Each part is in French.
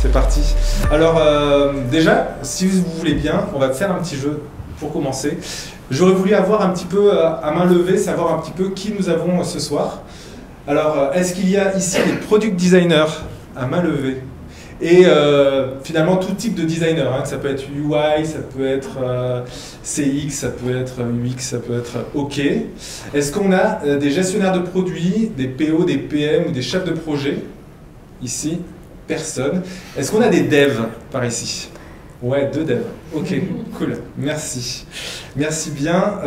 c'est parti. Alors déjà, si vous voulez bien, on va faire un petit jeu pour commencer. J'aurais voulu avoir un petit peu à main levée, savoir un petit peu qui nous avons ce soir. Alors, est-ce qu'il y a ici des product designers à main levée? Et finalement tout type de designer, hein, ça peut être UI, ça peut être CX, ça peut être UX, ça peut être OK. Est-ce qu'on a des gestionnaires de produits, des PO, des PM ou des chefs de projet? Ici, personne. Est-ce qu'on a des devs par ici? Ouais, 2 devs. OK, cool, merci. Merci bien.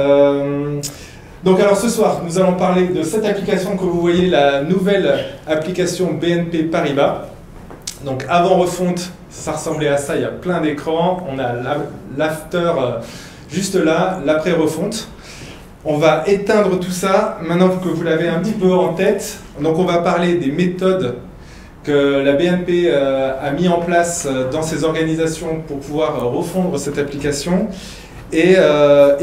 Donc alors ce soir, nous allons parler de cette application que vous voyez, la nouvelle application BNP Paribas. Donc avant refonte, ça ressemblait à ça, il y a plein d'écrans, on a l'after juste là, l'après refonte. On va éteindre tout ça, maintenant que vous l'avez un petit peu en tête. Donc on va parler des méthodes que la BNP a mis en place dans ses organisations pour pouvoir refondre cette application. Et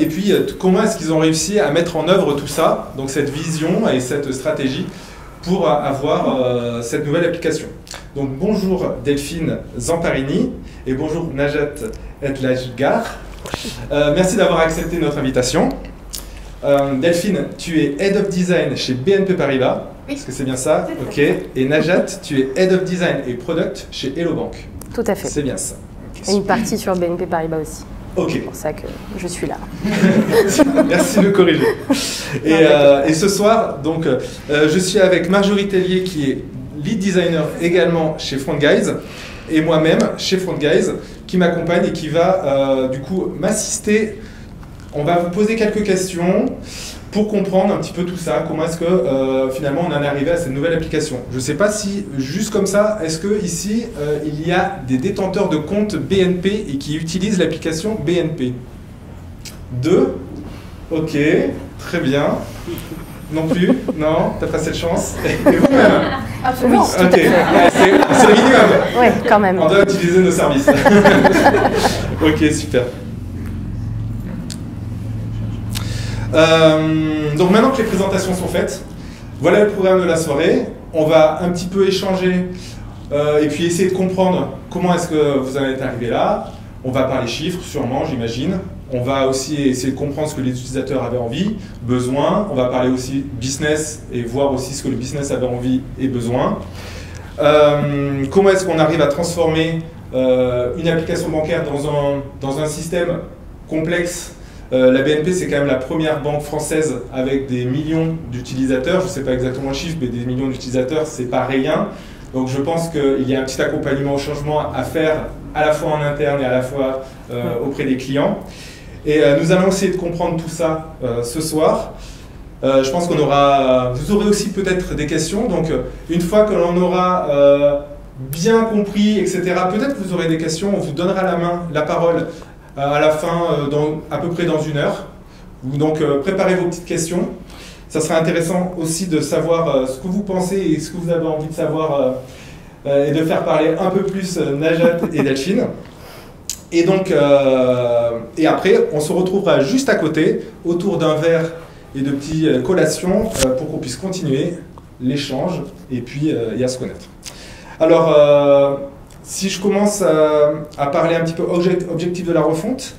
puis comment est-ce qu'ils ont réussi à mettre en œuvre tout ça, donc cette vision et cette stratégie pour avoir cette nouvelle application. Donc bonjour Delphine Zamparini et bonjour Najat Etlajgar. Merci d'avoir accepté notre invitation. Delphine, tu es Head of Design chez BNP Paribas. Oui. Est-ce que c'est bien ça? Ok. Et Najat, tu es Head of Design et Product chez Hello Bank. Tout à fait. C'est bien ça. Okay, et une partie sur BNP Paribas aussi. Ok. C'est pour ça que je suis là. Merci de me corriger. Et ce soir, donc, je suis avec Marjorie Tellier qui est lead designer également chez Front Guys et moi-même chez Front Guys qui m'accompagne et qui va du coup m'assister. On va vous poser quelques questions pour comprendre un petit peu tout ça, comment est-ce que finalement on en est arrivé à cette nouvelle application. Je ne sais pas si, juste comme ça, est-ce que ici il y a des détenteurs de compte BNP et qui utilisent l'application BNP? 2. Ok, très bien. Non plus? Non? T'as pas cette chance? Et vous-même? Absolument. Ok, c'est le minimum. Oui, quand même. On doit utiliser nos services. Ok, super. Donc maintenant que les présentations sont faites, voilà le programme de la soirée. On va un petit peu échanger et puis essayer de comprendre comment est-ce que vous en êtes arrivé là. On va parler chiffres, sûrement, j'imagine. On va aussi essayer de comprendre ce que les utilisateurs avaient envie, besoin. On va parler aussi business et voir aussi ce que le business avait envie et besoin. Comment est-ce qu'on arrive à transformer une application bancaire dans un système complexe. La BNP, c'est quand même la première banque française avec des millions d'utilisateurs. Je ne sais pas exactement le chiffre, mais des millions d'utilisateurs, c'est pas rien. Donc je pense qu'il y a un petit accompagnement au changement à faire à la fois en interne et à la fois auprès des clients. Et nous allons essayer de comprendre tout ça ce soir. Je pense qu'on aura... Vous aurez aussi peut-être des questions. Donc une fois que l'on aura bien compris, etc., peut-être que vous aurez des questions. On vous donnera la parole à la fin, à peu près dans 1 heure. Donc préparez vos petites questions. Ça sera intéressant aussi de savoir ce que vous pensez et ce que vous avez envie de savoir et de faire parler un peu plus Najat et Delphine. Et donc, et après, on se retrouvera juste à côté, autour d'un verre et de petites collations pour qu'on puisse continuer l'échange et puis et à se connaître. Alors, si je commence à parler un petit peu objectif de la refonte,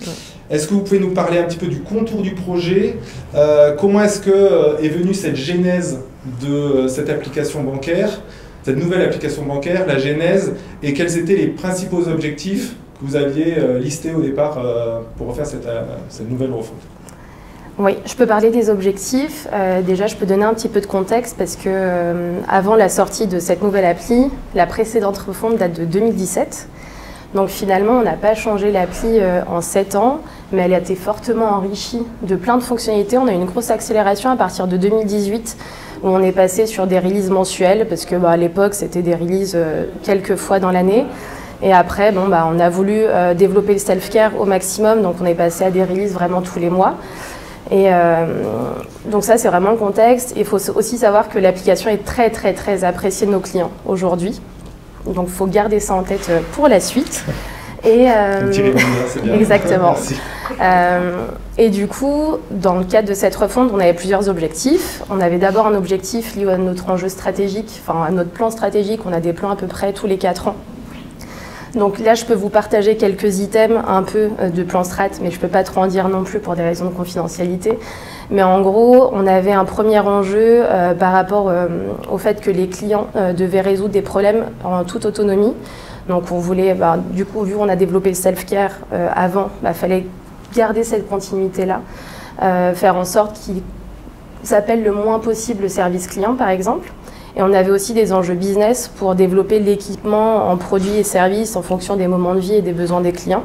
est-ce que vous pouvez nous parler un petit peu du contour du projet? Comment est-ce que est venue cette genèse de cette application bancaire, cette nouvelle application bancaire, la genèse, et quels étaient les principaux objectifs que vous aviez listés au départ pour refaire cette nouvelle refonte? Oui, je peux parler des objectifs. Déjà, je peux donner un petit peu de contexte parce que avant la sortie de cette nouvelle appli, la précédente refonte date de 2017. Donc finalement, on n'a pas changé l'appli en 7 ans, mais elle a été fortement enrichie de plein de fonctionnalités. On a eu une grosse accélération à partir de 2018, où on est passé sur des releases mensuelles, parce que à l'époque, c'était des releases quelques fois dans l'année. Et après, on a voulu développer le self-care au maximum, donc on est passé à des releases vraiment tous les mois. Et donc ça, c'est vraiment le contexte. Il faut aussi savoir que l'application est très, très, très appréciée de nos clients aujourd'hui. Donc il faut garder ça en tête pour la suite. Et, c'est bien. Exactement. Et du coup, dans le cadre de cette refonte, on avait plusieurs objectifs. On avait d'abord un objectif lié à notre enjeu stratégique, enfin à notre plan stratégique. On a des plans à peu près tous les 4 ans. Donc là, je peux vous partager quelques items un peu de plan strat, mais je ne peux pas trop en dire non plus pour des raisons de confidentialité. Mais en gros, on avait un premier enjeu par rapport au fait que les clients devaient résoudre des problèmes en toute autonomie. Donc on voulait, du coup, vu qu'on a développé le self-care avant, fallait garder cette continuité-là, faire en sorte qu'ils s'appellent le moins possible le service client, par exemple. Et on avait aussi des enjeux business pour développer l'équipement en produits et services en fonction des moments de vie et des besoins des clients.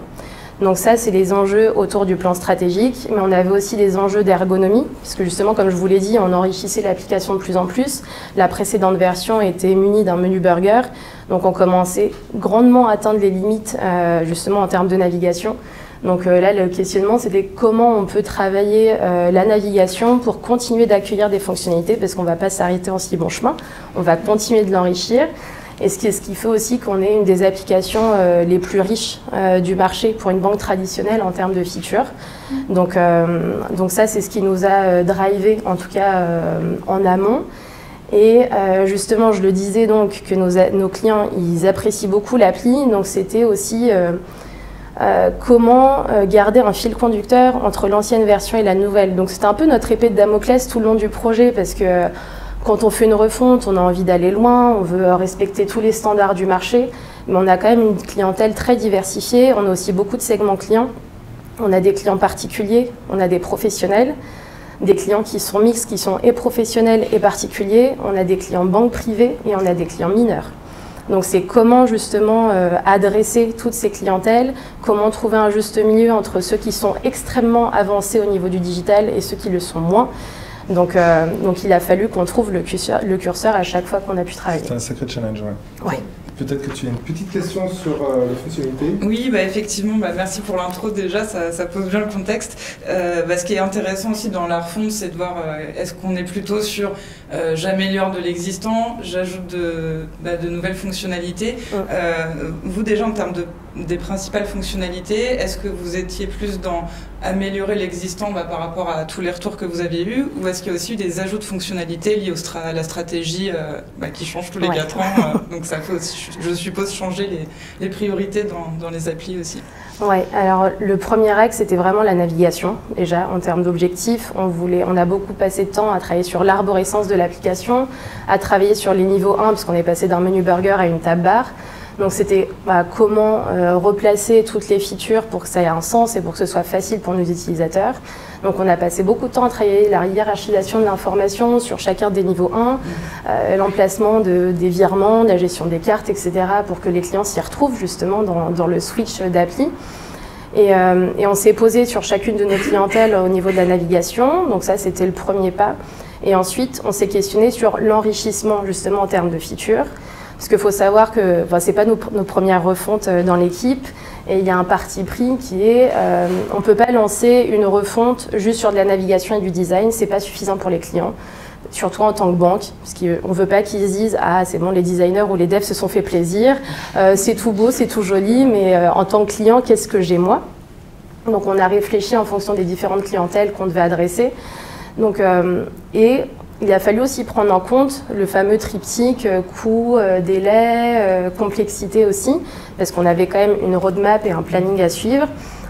Donc ça, c'est les enjeux autour du plan stratégique, mais on avait aussi des enjeux d'ergonomie, puisque justement, comme je vous l'ai dit, on enrichissait l'application de plus en plus. La précédente version était munie d'un menu burger, donc on commençait grandement à atteindre les limites, justement, en termes de navigation. Donc là, le questionnement, c'était comment on peut travailler la navigation pour continuer d'accueillir des fonctionnalités, parce qu'on ne va pas s'arrêter en si bon chemin, on va continuer de l'enrichir. Et ce qui fait aussi qu'on est une des applications les plus riches du marché pour une banque traditionnelle en termes de features. Donc ça, c'est ce qui nous a drivé, en tout cas en amont. Et justement, je le disais donc que nos clients, ils apprécient beaucoup l'appli. Donc c'était aussi comment garder un fil conducteur entre l'ancienne version et la nouvelle. Donc c'était un peu notre épée de Damoclès tout le long du projet, parce que quand on fait une refonte, on a envie d'aller loin, on veut respecter tous les standards du marché, mais on a quand même une clientèle très diversifiée, on a aussi beaucoup de segments clients. On a des clients particuliers, on a des professionnels, des clients qui sont mixtes, qui sont et professionnels et particuliers, on a des clients banques privées et on a des clients mineurs. Donc c'est comment justement adresser toutes ces clientèles, comment trouver un juste milieu entre ceux qui sont extrêmement avancés au niveau du digital et ceux qui le sont moins. Donc il a fallu qu'on trouve le curseur à chaque fois qu'on a pu travailler. C'est un sacré challenge, ouais. Ouais. Peut-être que tu as une petite question sur les fonctionnalités. Oui, effectivement, merci pour l'intro déjà, ça pose bien le contexte. Ce qui est intéressant aussi dans la refonte, c'est de voir est-ce qu'on est plutôt sur j'améliore de l'existant, j'ajoute de nouvelles fonctionnalités. Vous déjà en termes des principales fonctionnalités, est-ce que vous étiez plus dans améliorer l'existant par rapport à tous les retours que vous avez eus, ou est-ce qu'il y a aussi eu des ajouts de fonctionnalités liés à la stratégie qui change tous les 4 ans, donc ça fait aussi, je suppose, changer les priorités dans les applis aussi. Oui, alors le premier axe, c'était vraiment la navigation. Déjà, en termes d'objectifs, on a beaucoup passé de temps à travailler sur l'arborescence de l'application, à travailler sur les niveaux 1, parce qu'on est passé d'un menu burger à une tab bar. Donc c'était comment replacer toutes les features pour que ça ait un sens et pour que ce soit facile pour nos utilisateurs. Donc on a passé beaucoup de temps à travailler la hiérarchisation de l'information sur chacun des niveaux 1, l'emplacement des virements, la gestion des cartes, etc. pour que les clients s'y retrouvent justement dans le switch d'appli. Et on s'est posé sur chacune de nos clientèles au niveau de la navigation, donc ça c'était le premier pas. Et ensuite on s'est questionné sur l'enrichissement justement en termes de features. Parce qu'il faut savoir que ce n'est pas nos premières refontes dans l'équipe, et il y a un parti pris qui est on ne peut pas lancer une refonte juste sur de la navigation et du design, ce n'est pas suffisant pour les clients, surtout en tant que banque, parce qu'on ne veut pas qu'ils se disent « Ah, c'est bon, les designers ou les devs se sont fait plaisir, c'est tout beau, c'est tout joli, mais en tant que client, qu'est-ce que j'ai moi ?» Donc on a réfléchi en fonction des différentes clientèles qu'on devait adresser. Donc, il a fallu aussi prendre en compte le fameux triptyque coût, délai, complexité aussi, parce qu'on avait quand même une roadmap et un planning à suivre.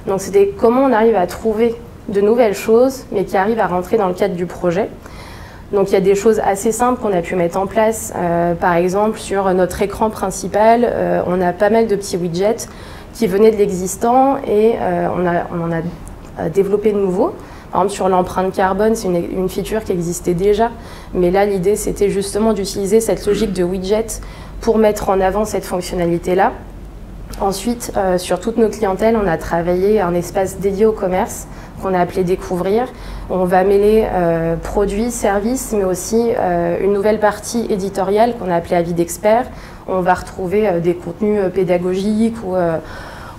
Donc c'était comment on arrive à trouver de nouvelles choses, mais qui arrivent à rentrer dans le cadre du projet. Donc il y a des choses assez simples qu'on a pu mettre en place. Par exemple, sur notre écran principal, on a pas mal de petits widgets qui venaient de l'existant et on en a développé de nouveaux. Par exemple, sur l'empreinte carbone, c'est une feature qui existait déjà, mais là, l'idée, c'était justement d'utiliser cette logique de widget pour mettre en avant cette fonctionnalité-là. Ensuite, sur toutes nos clientèles, on a travaillé un espace dédié au commerce qu'on a appelé Découvrir. On va mêler produits, services, mais aussi une nouvelle partie éditoriale qu'on a appelée Avis d'experts. On va retrouver des contenus pédagogiques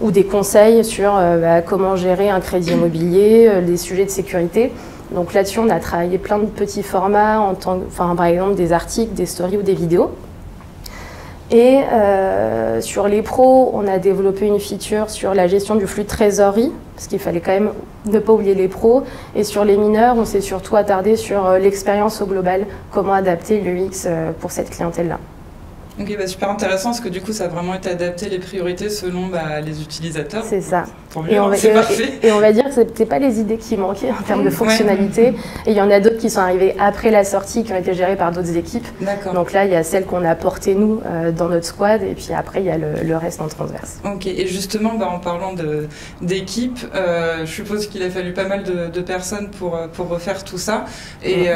ou des conseils sur comment gérer un crédit immobilier, les sujets de sécurité. Donc là-dessus, on a travaillé plein de petits formats, par exemple des articles, des stories ou des vidéos. Et sur les pros, on a développé une feature sur la gestion du flux de trésorerie, parce qu'il fallait quand même ne pas oublier les pros. Et sur les mineurs, on s'est surtout attardé sur l'expérience au global, comment adapter l'UX pour cette clientèle-là. Ok, bah super intéressant parce que du coup ça a vraiment été adapté les priorités selon les utilisateurs. C'est ça. C'est parfait. Et on va dire que c'était pas les idées qui manquaient en termes de fonctionnalité. Et il y en a d'autres qui sont arrivées après la sortie, qui ont été gérées par d'autres équipes. D'accord. Donc là, il y a celles qu'on a portées nous dans notre squad, et puis après il y a le reste en transverse. Ok, et justement en parlant d'équipe, je suppose qu'il a fallu pas mal de personnes pour refaire tout ça. Et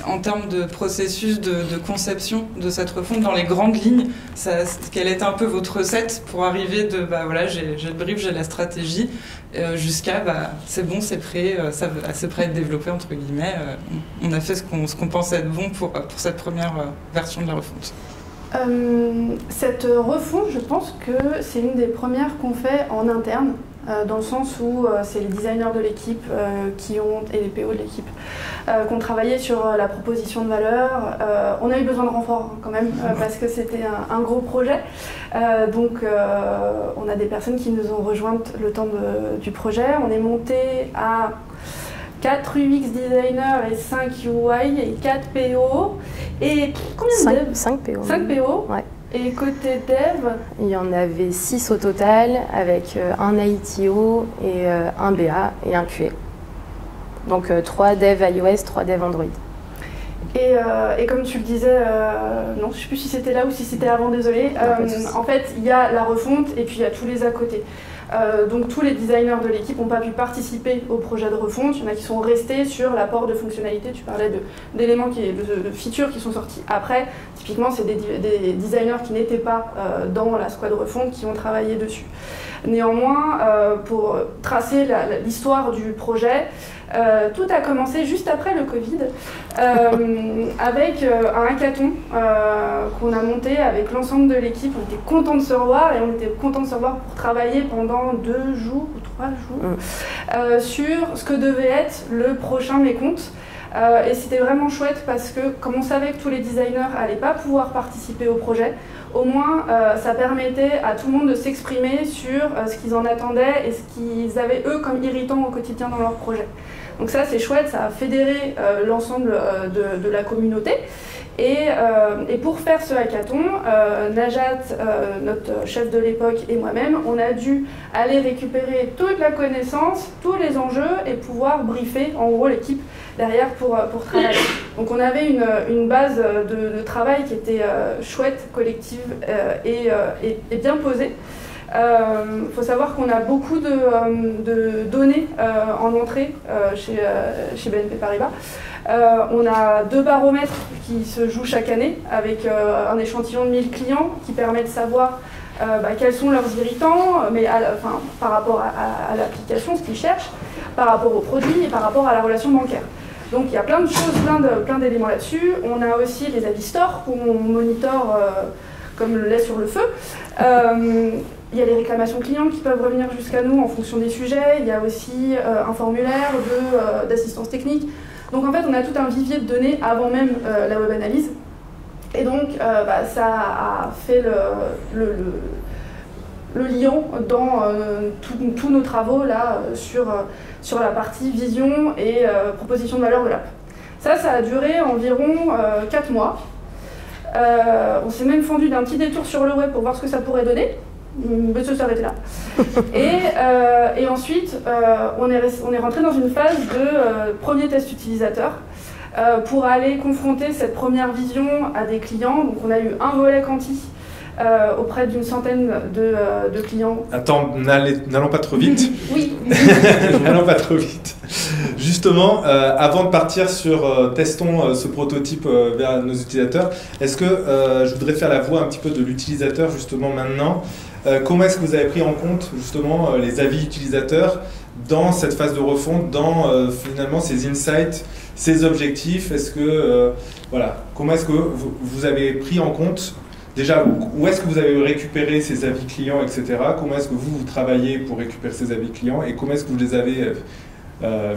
en termes de processus de conception de cette refonte, dans les grandes lignes, quelle est un peu votre recette pour arriver de voilà, j'ai le brief, j'ai la stratégie, jusqu'à c'est bon, c'est prêt, c'est prêt à être développé entre guillemets. On a fait ce qu'on pensait être bon pour cette première version de la refonte. Cette refonte, je pense que c'est une des premières qu'on fait en interne, dans le sens où c'est les designers de l'équipe et les PO de l'équipe qui ont travaillé sur la proposition de valeur. On a eu besoin de renfort quand même, parce que c'était un gros projet. Donc on a des personnes qui nous ont rejointes le temps du projet. On est monté à 4 UX designers et 5 UI et 4 PO. Et combien de devs ? 5 PO. 5 PO. Ouais. Et côté dev, il y en avait 6 au total, avec un ITO et un BA et un QA. Donc 3 devs iOS, 3 devs Android. Et comme tu le disais, non, je ne sais plus si c'était là ou si c'était avant, désolé. En fait, il y a la refonte et puis il y a tous les à côté. Donc tous les designers de l'équipe n'ont pas pu participer au projet de refonte. Il y en a qui sont restés sur l'apport de fonctionnalités. Tu parlais d'éléments, de features qui sont sortis après. Typiquement, c'est des designers qui n'étaient pas dans la squad refonte qui ont travaillé dessus. Néanmoins, pour tracer l'histoire du projet, tout a commencé juste après le Covid, avec un hackathon qu'on a monté avec l'ensemble de l'équipe. On était contents de se revoir, et on était contents de se revoir pour travailler pendant 2 jours ou 3 jours sur ce que devait être le prochain mécompte. Et c'était vraiment chouette parce que, comme on savait que tous les designers n'allaient pas pouvoir participer au projet, au moins ça permettait à tout le monde de s'exprimer sur ce qu'ils en attendaient et ce qu'ils avaient eux comme irritant au quotidien dans leur projet. Donc ça c'est chouette, ça a fédéré l'ensemble de la communauté. Et pour faire ce hackathon, Najat, notre chef de l'époque, et moi-même, on a dû aller récupérer toute la connaissance, tous les enjeux et pouvoir briefer en gros l'équipe derrière pour travailler. Donc on avait une base de travail qui était chouette, collective et bien posée. Faut savoir qu'on a beaucoup de données en entrée chez BNP Paribas. On a 2 baromètres qui se jouent chaque année avec un échantillon de 1000 clients qui permet de savoir quels sont leurs irritants, mais par rapport à l'application, ce qu'ils cherchent, par rapport aux produits et par rapport à la relation bancaire. Donc il y a plein de choses, plein d'éléments là-dessus. On a aussi les avis store où on monitore comme le lait sur le feu. Il y a les réclamations clients qui peuvent revenir jusqu'à nous en fonction des sujets. Il y a aussi un formulaire d'assistance technique. Donc en fait, on a tout un vivier de données avant même la web analyse. Et donc, ça a fait le lion dans tous nos travaux là, sur la partie vision et proposition de valeur de l'app. Ça a duré environ 4 mois. On s'est même fendu d'un petit détour sur le web pour voir ce que ça pourrait donner. Mais ça s'arrêtait là. Et ensuite, on est rentré dans une phase de premier test utilisateur pour aller confronter cette première vision à des clients. Donc on a eu un volet quanti auprès d'une centaine de clients. Attends, n'allons pas trop vite. Oui. N'allons pas trop vite. Justement, avant de partir sur testons ce prototype vers nos utilisateurs, est-ce que je voudrais faire la voix un petit peu de l'utilisateur justement maintenant. Comment est-ce que vous avez pris en compte justement les avis utilisateurs dans cette phase de refonte, dans finalement ces insights, ces objectifs? Est-ce que comment est-ce que vous avez pris en compte déjà, où est-ce que vous avez récupéré ces avis clients, etc. Comment est-ce que vous travaillez pour récupérer ces avis clients et comment est-ce que vous les avez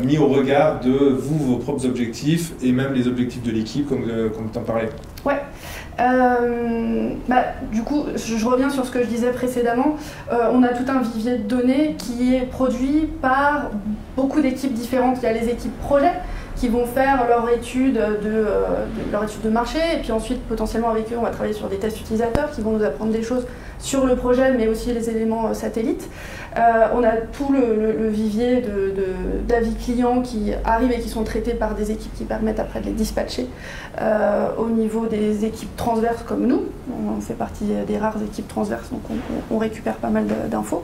mis au regard de vos propres objectifs et même les objectifs de l'équipe, comme tu en parlais? Ouais. Du coup, je reviens sur ce que je disais précédemment. On a tout un vivier de données qui est produit par beaucoup d'équipes différentes. Il y a les équipes projet qui vont faire leur étude de marché, et puis ensuite potentiellement avec eux on va travailler sur des tests utilisateurs qui vont nous apprendre des choses sur le projet, mais aussi les éléments satellites. On a tout le vivier d'avis clients qui arrivent et qui sont traités par des équipes qui permettent après de les dispatcher au niveau des équipes transverses comme nous. On fait partie des rares équipes transverses, donc on récupère pas mal d'infos.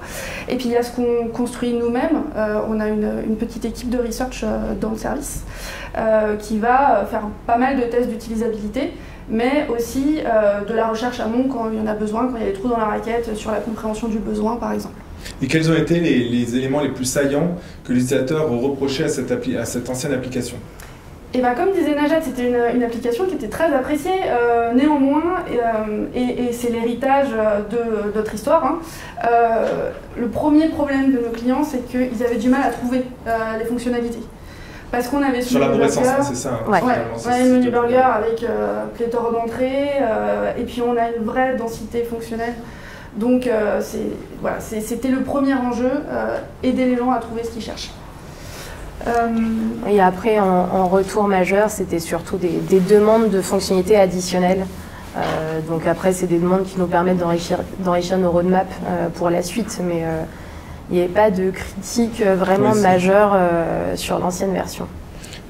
Et puis il y a ce qu'on construit nous-mêmes. On a une petite équipe de research dans le service qui va faire pas mal de tests d'utilisabilité, mais aussi de la recherche amont quand il y en a besoin, quand il y a des trous dans la raquette sur la compréhension du besoin par exemple. Et quels ont été les éléments les plus saillants que l'utilisateur reprochait à cette ancienne application? Et ben, comme disait Najat, c'était une application qui était très appréciée. Néanmoins, et c'est l'héritage de notre histoire, hein, le premier problème de nos clients, c'est qu'ils avaient du mal à trouver les fonctionnalités. Parce qu'on avait sur l'arborescence, c'est ça. Hein, ouais. On a une menu burger avec pléthore d'entrées, et puis on a une vraie densité fonctionnelle. Donc voilà, c'était le premier enjeu, aider les gens à trouver ce qu'ils cherchent. Et après, en retour majeur, c'était surtout des demandes de fonctionnalités additionnelles. Donc après, c'est des demandes qui nous permettent d'enrichir nos roadmaps pour la suite, mais il n'y avait pas de critique vraiment majeure sur l'ancienne version.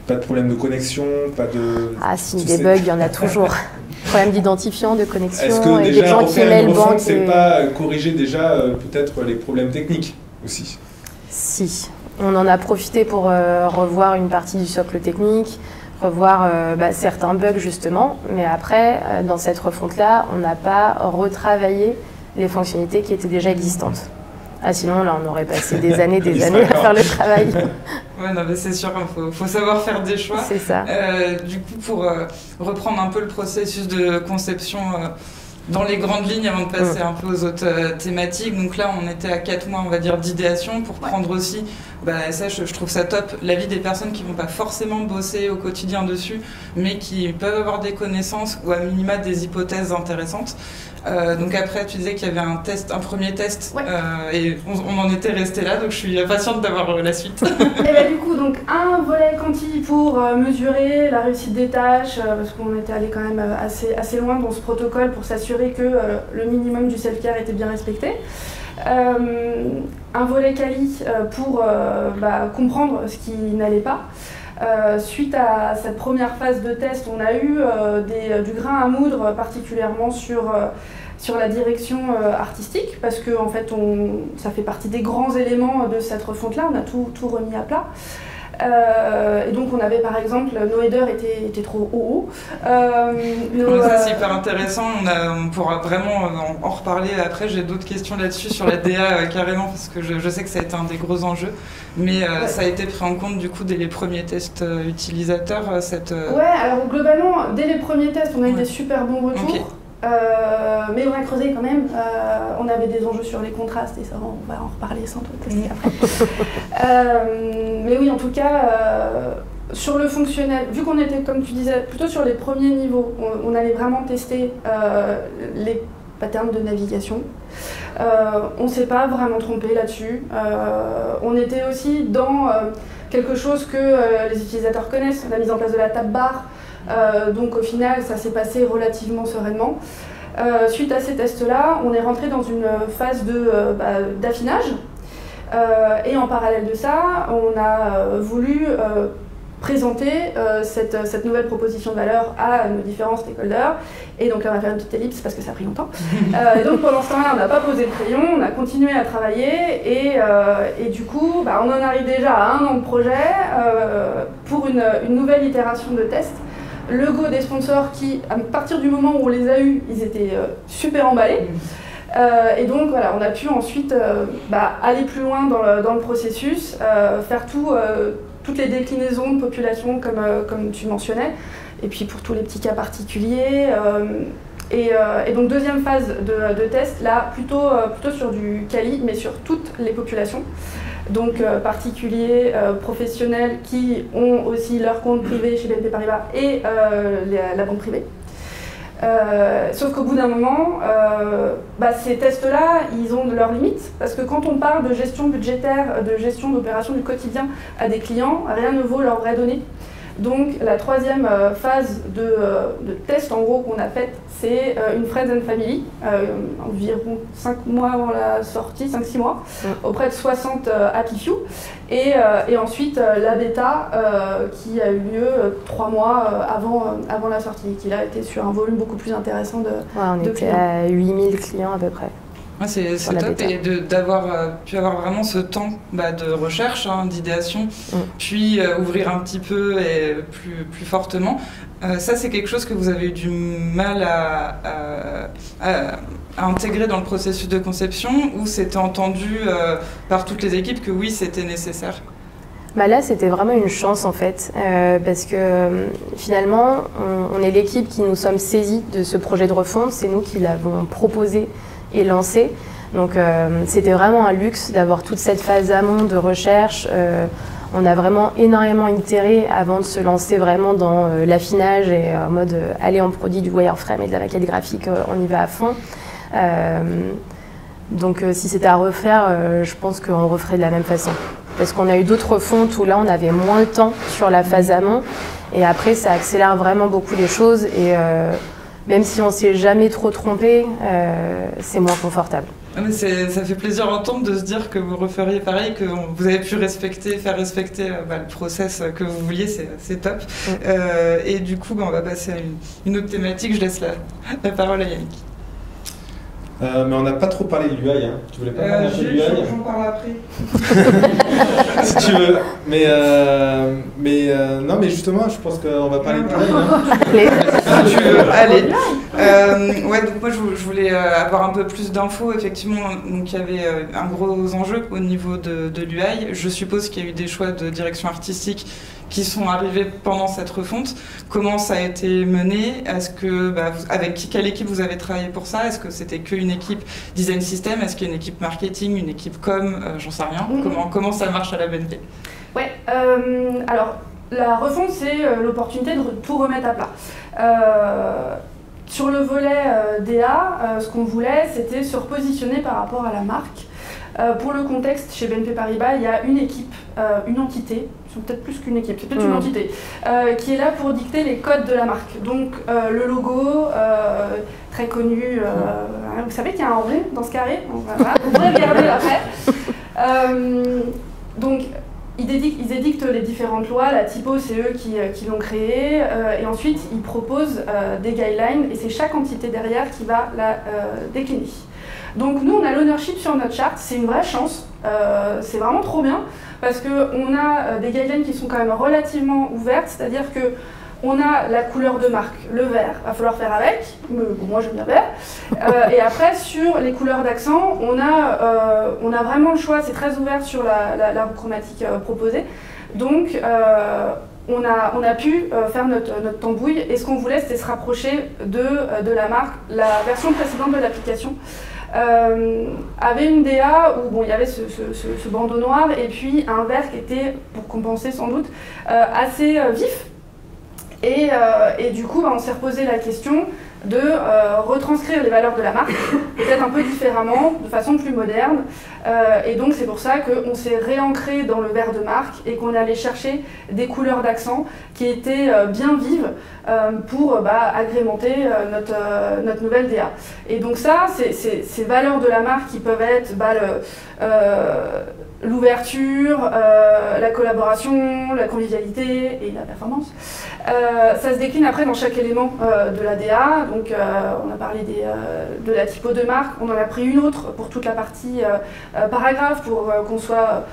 Pas de problème de connexion, pas de... Ah si, des bugs, il y en a toujours. Problème d'identifiant, de connexion, est-ce que et déjà, des gens qui emailent le banque. C'est pas corriger déjà peut-être les problèmes techniques aussi? Si, on en a profité pour revoir une partie du socle technique, revoir certains bugs justement, mais après, dans cette refonte-là, on n'a pas retravaillé les fonctionnalités qui étaient déjà existantes. Ah sinon, là, on aurait passé des années à faire le travail. Ouais, non, mais c'est sûr, il faut savoir faire des choix. C'est ça. Du coup, pour reprendre un peu le processus de conception dans les grandes lignes, avant de passer un peu aux autres thématiques, donc là, on était à 4 mois, on va dire, d'idéation pour prendre aussi, ça, je trouve ça top, l'avis des personnes qui ne vont pas forcément bosser au quotidien dessus, mais qui peuvent avoir des connaissances ou à minima des hypothèses intéressantes. Donc après, tu disais qu'il y avait un premier test, et on en était resté là, donc je suis impatiente d'avoir la suite. Et bien du coup, donc un volet quanti pour mesurer la réussite des tâches, parce qu'on était allé quand même assez loin dans ce protocole pour s'assurer que le minimum du self-care était bien respecté. Un volet quali pour comprendre ce qui n'allait pas. Suite à cette première phase de test, on a eu du grain à moudre, particulièrement sur la direction artistique, parce que en fait, ça fait partie des grands éléments de cette refonte-là, on a tout remis à plat. Et donc on avait par exemple, nos headers étaient trop hauts. Ça c'est hyper intéressant, on pourra vraiment en reparler après, j'ai d'autres questions là-dessus sur la DA carrément, parce que je sais que ça a été un des gros enjeux, mais ça a été pris en compte du coup dès les premiers tests utilisateurs. Ouais, alors globalement, dès les premiers tests, on a eu des super bons retours. Okay. Mais on a creusé quand même, on avait des enjeux sur les contrastes et ça on va en reparler sans doute tester après. Mais oui, en tout cas, sur le fonctionnel, vu qu'on était, comme tu disais, plutôt sur les premiers niveaux, on allait vraiment tester les patterns de navigation. On ne s'est pas vraiment trompé là-dessus. On était aussi dans quelque chose que les utilisateurs connaissent, la mise en place de la tab bar. Donc au final, ça s'est passé relativement sereinement. Suite à ces tests-là, on est rentré dans une phase d'affinage. Et en parallèle de ça, on a voulu présenter cette nouvelle proposition de valeur à nos différents stakeholders. Et donc là, on va faire une petite ellipse parce que ça a pris longtemps. Et donc pendant ce temps-là, on n'a pas posé le crayon, on a continué à travailler. Et du coup, on en arrive déjà à 1 an de projet pour une nouvelle itération de test. Le go des sponsors qui, à partir du moment où on les a eus, ils étaient super emballés. Et donc voilà, on a pu ensuite aller plus loin dans le processus, faire toutes les déclinaisons de population comme tu mentionnais, et puis pour tous les petits cas particuliers. Et donc deuxième phase de test, là plutôt sur du quali, mais sur toutes les populations. Donc particuliers, professionnels qui ont aussi leur compte privé chez BNP Paribas et la banque privée. Sauf qu'au bout d'un moment, ces tests-là, ils ont leurs limites, parce que quand on parle de gestion budgétaire, de gestion d'opérations du quotidien à des clients, rien ne vaut leurs vraies données. Donc la troisième phase de test en gros qu'on a faite, c'est une Friends and Family, environ 5 mois avant la sortie, 5-6 mois, auprès de 60 Happy Few. Et ensuite la bêta qui a eu lieu 3 mois avant la sortie, qui a été sur un volume beaucoup plus intéressant de on était clients. à 8000 clients à peu près. Ouais, c'est top, et d'avoir pu avoir vraiment ce temps de recherche, d'idéation, puis ouvrir un petit peu et plus fortement. Ça, c'est quelque chose que vous avez eu du mal à intégrer dans le processus de conception, ou c'était entendu par toutes les équipes que oui, c'était nécessaire? Là, c'était vraiment une chance en fait, parce que finalement, on est l'équipe qui nous sommes saisis de ce projet de refonte, c'est nous qui l'avons proposé et lancé. Donc c'était vraiment un luxe d'avoir toute cette phase amont de recherche. On a vraiment énormément itéré avant de se lancer vraiment dans l'affinage et en mode allez, on produit du wireframe et de la maquette graphique, on y va à fond. Donc si c'était à refaire, je pense qu'on referait de la même façon. Parce qu'on a eu d'autres fontes où là on avait moins de temps sur la phase amont, et après ça accélère vraiment beaucoup les choses, et même si on ne s'est jamais trop trompé, c'est moins confortable. Mais ça fait plaisir d'entendre, de se dire que vous referiez pareil, que vous avez pu faire respecter le process que vous vouliez, c'est top. Et du coup, on va passer à une autre thématique. Je laisse la parole à Yannick. Mais on n'a pas trop parlé de l'UI, hein. Tu voulais pas parler un peu de l'UI? J'en parle après. Si tu veux. Non, mais justement, je pense qu'on va parler de l'UI. Hein. Si tu veux, allez. Donc moi, je voulais avoir un peu plus d'infos. Effectivement, donc il y avait un gros enjeu au niveau de l'UI. Je suppose qu'il y a eu des choix de direction artistique qui sont arrivés pendant cette refonte. Comment ça a été mené? Est-ce que, avec quelle équipe vous avez travaillé pour ça? Est-ce que c'était qu'une équipe design system? Est-ce qu'il y a une équipe marketing, une équipe com? J'en sais rien. Comment ça marche à la BNP? Ouais, alors la refonte, c'est l'opportunité de tout remettre à plat. Sur le volet DA, ce qu'on voulait, c'était se repositionner par rapport à la marque. Pour le contexte, chez BNP Paribas, il y a une équipe, une entité, c'est peut-être plus qu'une équipe, c'est peut-être une entité, qui est là pour dicter les codes de la marque. Donc le logo, très connu, vous savez qu'il y a un rond dans ce carré, voilà, vous pourrez regarder après. Donc ils édictent les différentes lois, la typo c'est eux qui l'ont créée, et ensuite ils proposent des guidelines, et c'est chaque entité derrière qui va la décliner. Donc nous on a l'ownership sur notre charte, c'est une vraie chance, c'est vraiment trop bien, parce qu'on a des guidelines qui sont quand même relativement ouvertes, c'est-à-dire que on a la couleur de marque, le vert, va falloir faire avec, mais bon, moi j'aime bien vert. Et après sur les couleurs d'accent, on a vraiment le choix, c'est très ouvert sur la chromatique proposée. Donc on a pu faire notre tambouille, et ce qu'on voulait c'était se rapprocher de la marque. La version précédente de l'application avait une DA où il y avait ce bandeau noir et puis un vert qui était, pour compenser sans doute, assez vif. Et du coup, on s'est reposé la question de retranscrire les valeurs de la marque, peut-être un peu différemment, de façon plus moderne. Et donc c'est pour ça qu'on s'est réancré dans le vert de marque et qu'on est allé chercher des couleurs d'accent qui étaient bien vives pour agrémenter notre nouvelle DA. Et donc ça, ces valeurs de la marque qui peuvent être l'ouverture, la collaboration, la convivialité et la performance. Ça se décline après dans chaque élément de la DA. Donc on a parlé de la typo de marque, on en a pris une autre pour toute la partie paragraphe pour qu'on soit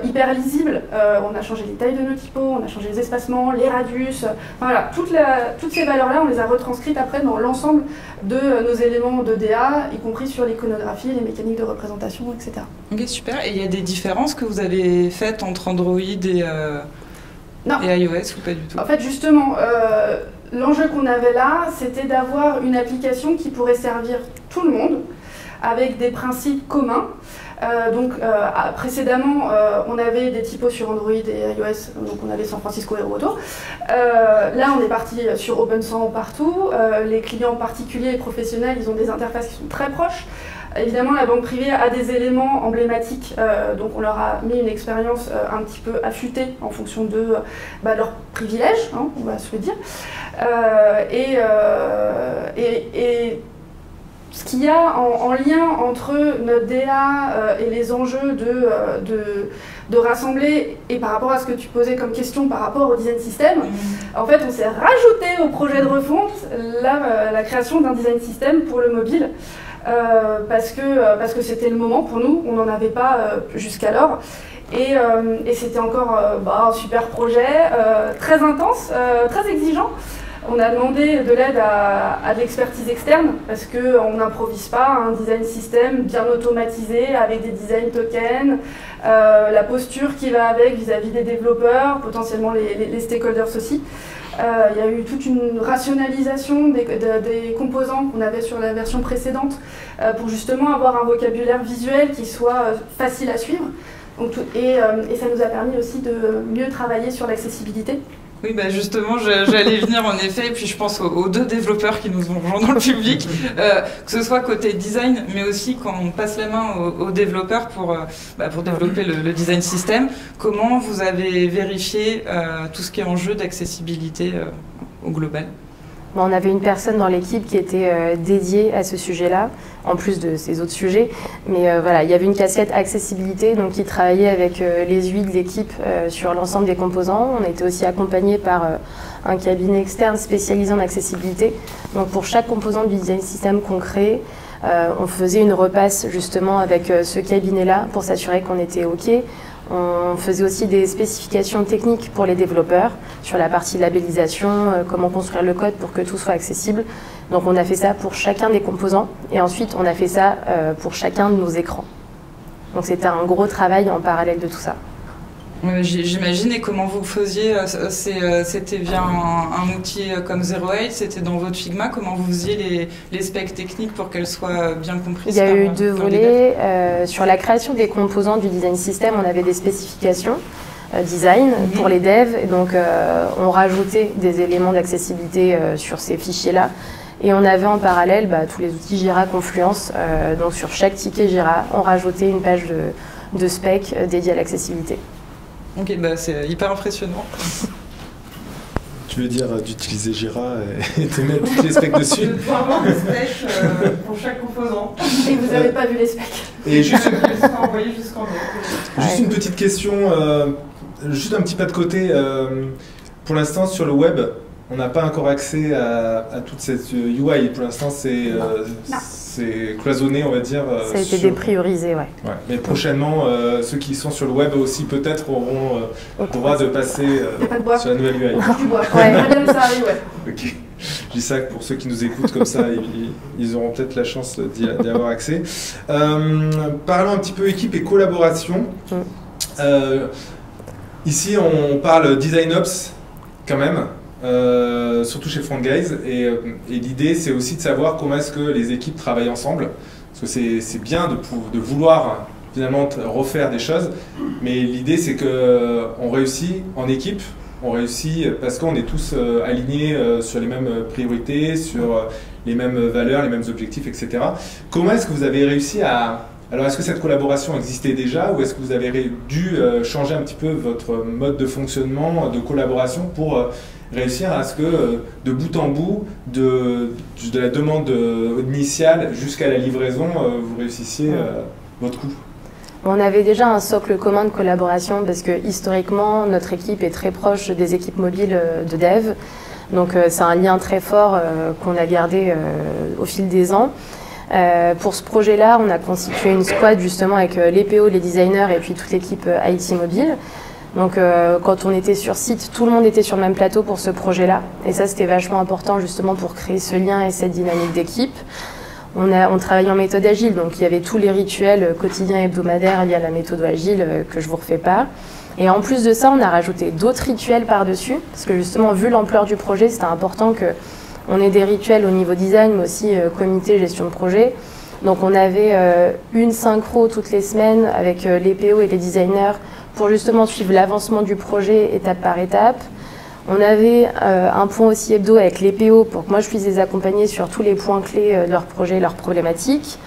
hyper lisible. On a changé les tailles de nos typos, on a changé les espacements, les radius. Voilà, toutes ces valeurs-là, on les a retranscrites après dans l'ensemble de nos éléments de DA, y compris sur l'iconographie, les mécaniques de représentation, etc. Ok, super. Et il y a des différences que vous avez faites entre Android et iOS ou pas du tout? En fait, justement, l'enjeu qu'on avait là, c'était d'avoir une application qui pourrait servir tout le monde, avec des principes communs. Précédemment, on avait des typos sur Android et iOS, donc on avait San Francisco et Roto. Là, on est parti sur OpenSAN partout. Les clients particuliers et professionnels, ils ont des interfaces qui sont très proches. Évidemment, la banque privée a des éléments emblématiques, donc on leur a mis une expérience un petit peu affûtée en fonction de leurs privilèges, hein, on va se le dire. Et ce qu'il y a en lien entre notre DA et les enjeux de rassembler, et par rapport à ce que tu posais comme question par rapport au design system, en fait on s'est rajouté au projet de refonte la création d'un design system pour le mobile. Parce que c'était le moment pour nous, on n'en avait pas jusqu'alors. Et c'était encore un super projet, très intense, très exigeant. On a demandé de l'aide à de l'expertise externe parce qu'on n'improvise pas un design system bien automatisé avec des design tokens, la posture qui va avec vis-à-vis des développeurs, potentiellement les stakeholders aussi. Il y a eu toute une rationalisation des composants qu'on avait sur la version précédente pour justement avoir un vocabulaire visuel qui soit facile à suivre. Donc, et ça nous a permis aussi de mieux travailler sur l'accessibilité. Oui, justement, j'allais venir en effet, et puis je pense aux deux développeurs qui nous ont rejoints dans le public, que ce soit côté design, mais aussi quand on passe la main aux développeurs pour développer le design system. Comment vous avez vérifié tout ce qui est enjeu d'accessibilité au global? On avait une personne dans l'équipe qui était dédiée à ce sujet-là, en plus de ces autres sujets. Mais voilà, il y avait une casquette accessibilité, donc qui travaillait avec les UI de l'équipe sur l'ensemble des composants. On était aussi accompagné par un cabinet externe spécialisé en accessibilité. Donc pour chaque composant du design system qu'on créait, on faisait une repasse justement avec ce cabinet-là pour s'assurer qu'on était OK. On faisait aussi des spécifications techniques pour les développeurs sur la partie labellisation, comment construire le code pour que tout soit accessible. Donc on a fait ça pour chacun des composants et ensuite on a fait ça pour chacun de nos écrans. Donc c'était un gros travail en parallèle de tout ça. J'imagine, et comment vous faisiez? C'était via un outil comme 08, c'était dans votre Figma, comment vous faisiez les specs techniques pour qu'elles soient bien comprises? Il y a eu deux volets. Sur la création des composants du design system, on avait des spécifications design pour les devs, et donc on rajoutait des éléments d'accessibilité sur ces fichiers-là. Et on avait en parallèle tous les outils Jira Confluence, donc sur chaque ticket Jira, on rajoutait une page de spec dédiée à l'accessibilité. Ok, c'est hyper impressionnant. Tu veux dire d'utiliser Jira et de mettre tous les specs dessus? De pouvoir avoir des specs pour chaque composant. Et vous n'avez pas vu les specs. Et juste juste une petite question, juste un petit pas de côté. Pour l'instant, sur le web, on n'a pas encore accès à toute cette UI. Pour l'instant, c'est cloisonné, on va dire. Ça a été dépriorisé, ouais. Mais prochainement, ceux qui sont sur le web aussi peut-être auront le droit de passer sur la nouvelle UI. Du bois. Ouais, ça arrive, ouais. Ok. Je dis ça pour ceux qui nous écoutent comme ça, ils auront peut-être la chance d'y avoir accès. Parlons un petit peu équipe et collaboration. Ici, on parle DesignOps quand même. Surtout chez Front Guys, et l'idée c'est aussi de savoir comment est-ce que les équipes travaillent ensemble, parce que c'est bien de vouloir finalement refaire des choses, mais l'idée c'est qu'on réussit en équipe, on réussit parce qu'on est tous alignés sur les mêmes priorités, sur les mêmes valeurs, les mêmes objectifs, etc. Comment est-ce que vous avez réussi à... Alors est-ce que cette collaboration existait déjà, ou est-ce que vous avez dû changer un petit peu votre mode de fonctionnement, de collaboration pour réussir à ce que de bout en bout, de la demande initiale jusqu'à la livraison, vous réussissiez votre coup? On avait déjà un socle commun de collaboration parce que historiquement, notre équipe est très proche des équipes mobiles de dev. Donc c'est un lien très fort qu'on a gardé au fil des ans. Pour ce projet-là, on a constitué une squad justement avec les PO, les designers et puis toute l'équipe IT mobile. Donc quand on était sur site, tout le monde était sur le même plateau pour ce projet-là. Et ça, c'était vachement important justement pour créer ce lien et cette dynamique d'équipe. On travaillait en méthode agile, donc il y avait tous les rituels quotidiens et hebdomadaires liés à la méthode agile que je ne vous refais pas. Et en plus de ça, on a rajouté d'autres rituels par-dessus, parce que justement, vu l'ampleur du projet, c'était important qu'on ait des rituels au niveau design, mais aussi comité, gestion de projet. Donc on avait une synchro toutes les semaines avec les PO et les designers pour justement suivre l'avancement du projet étape par étape. On avait un point aussi hebdo avec les PO pour que moi je puisse les accompagner sur tous les points clés de leur projet, leurs problématiques.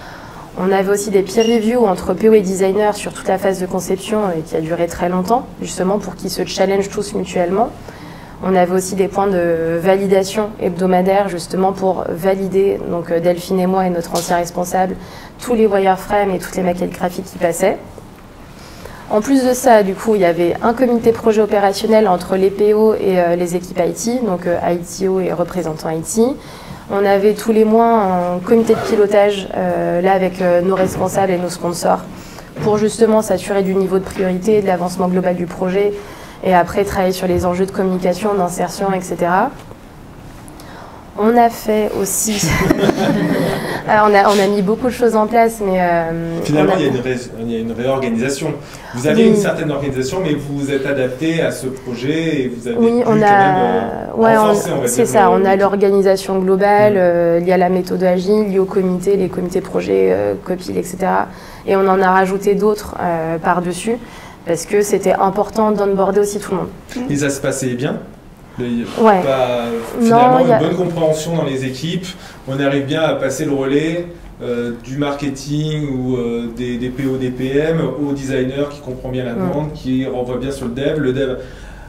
On avait aussi des peer reviews entre PO et designers sur toute la phase de conception et qui a duré très longtemps, justement pour qu'ils se challengent tous mutuellement. On avait aussi des points de validation hebdomadaires, justement pour valider, donc Delphine et moi et notre ancien responsable, tous les wireframes et toutes les maquettes graphiques qui passaient. En plus de ça, du coup, il y avait un comité projet opérationnel entre les PO et les équipes IT, donc ITO et représentants IT. On avait tous les mois un comité de pilotage, là avec nos responsables et nos sponsors, pour justement s'assurer du niveau de priorité et de l'avancement global du projet, et après travailler sur les enjeux de communication, d'insertion, etc. On a fait aussi... on a mis beaucoup de choses en place, mais... Finalement, il y a une réorganisation. Vous avez une certaine organisation, mais vous vous êtes adapté à ce projet et vous avez pu quand même renforcer, on va dire. C'est ça, on a l'organisation globale, liée à la méthode agile, liée au comité, les comités projets, COPIL, etc. Et on en a rajouté d'autres par-dessus, parce que c'était important d'onboarder aussi tout le monde. Et ça se passait bien? Ouais. Finalement, une bonne compréhension dans les équipes, on arrive bien à passer le relais du marketing ou des PO, des PM au designer qui comprend bien la demande, qui renvoie bien sur le dev. Le dev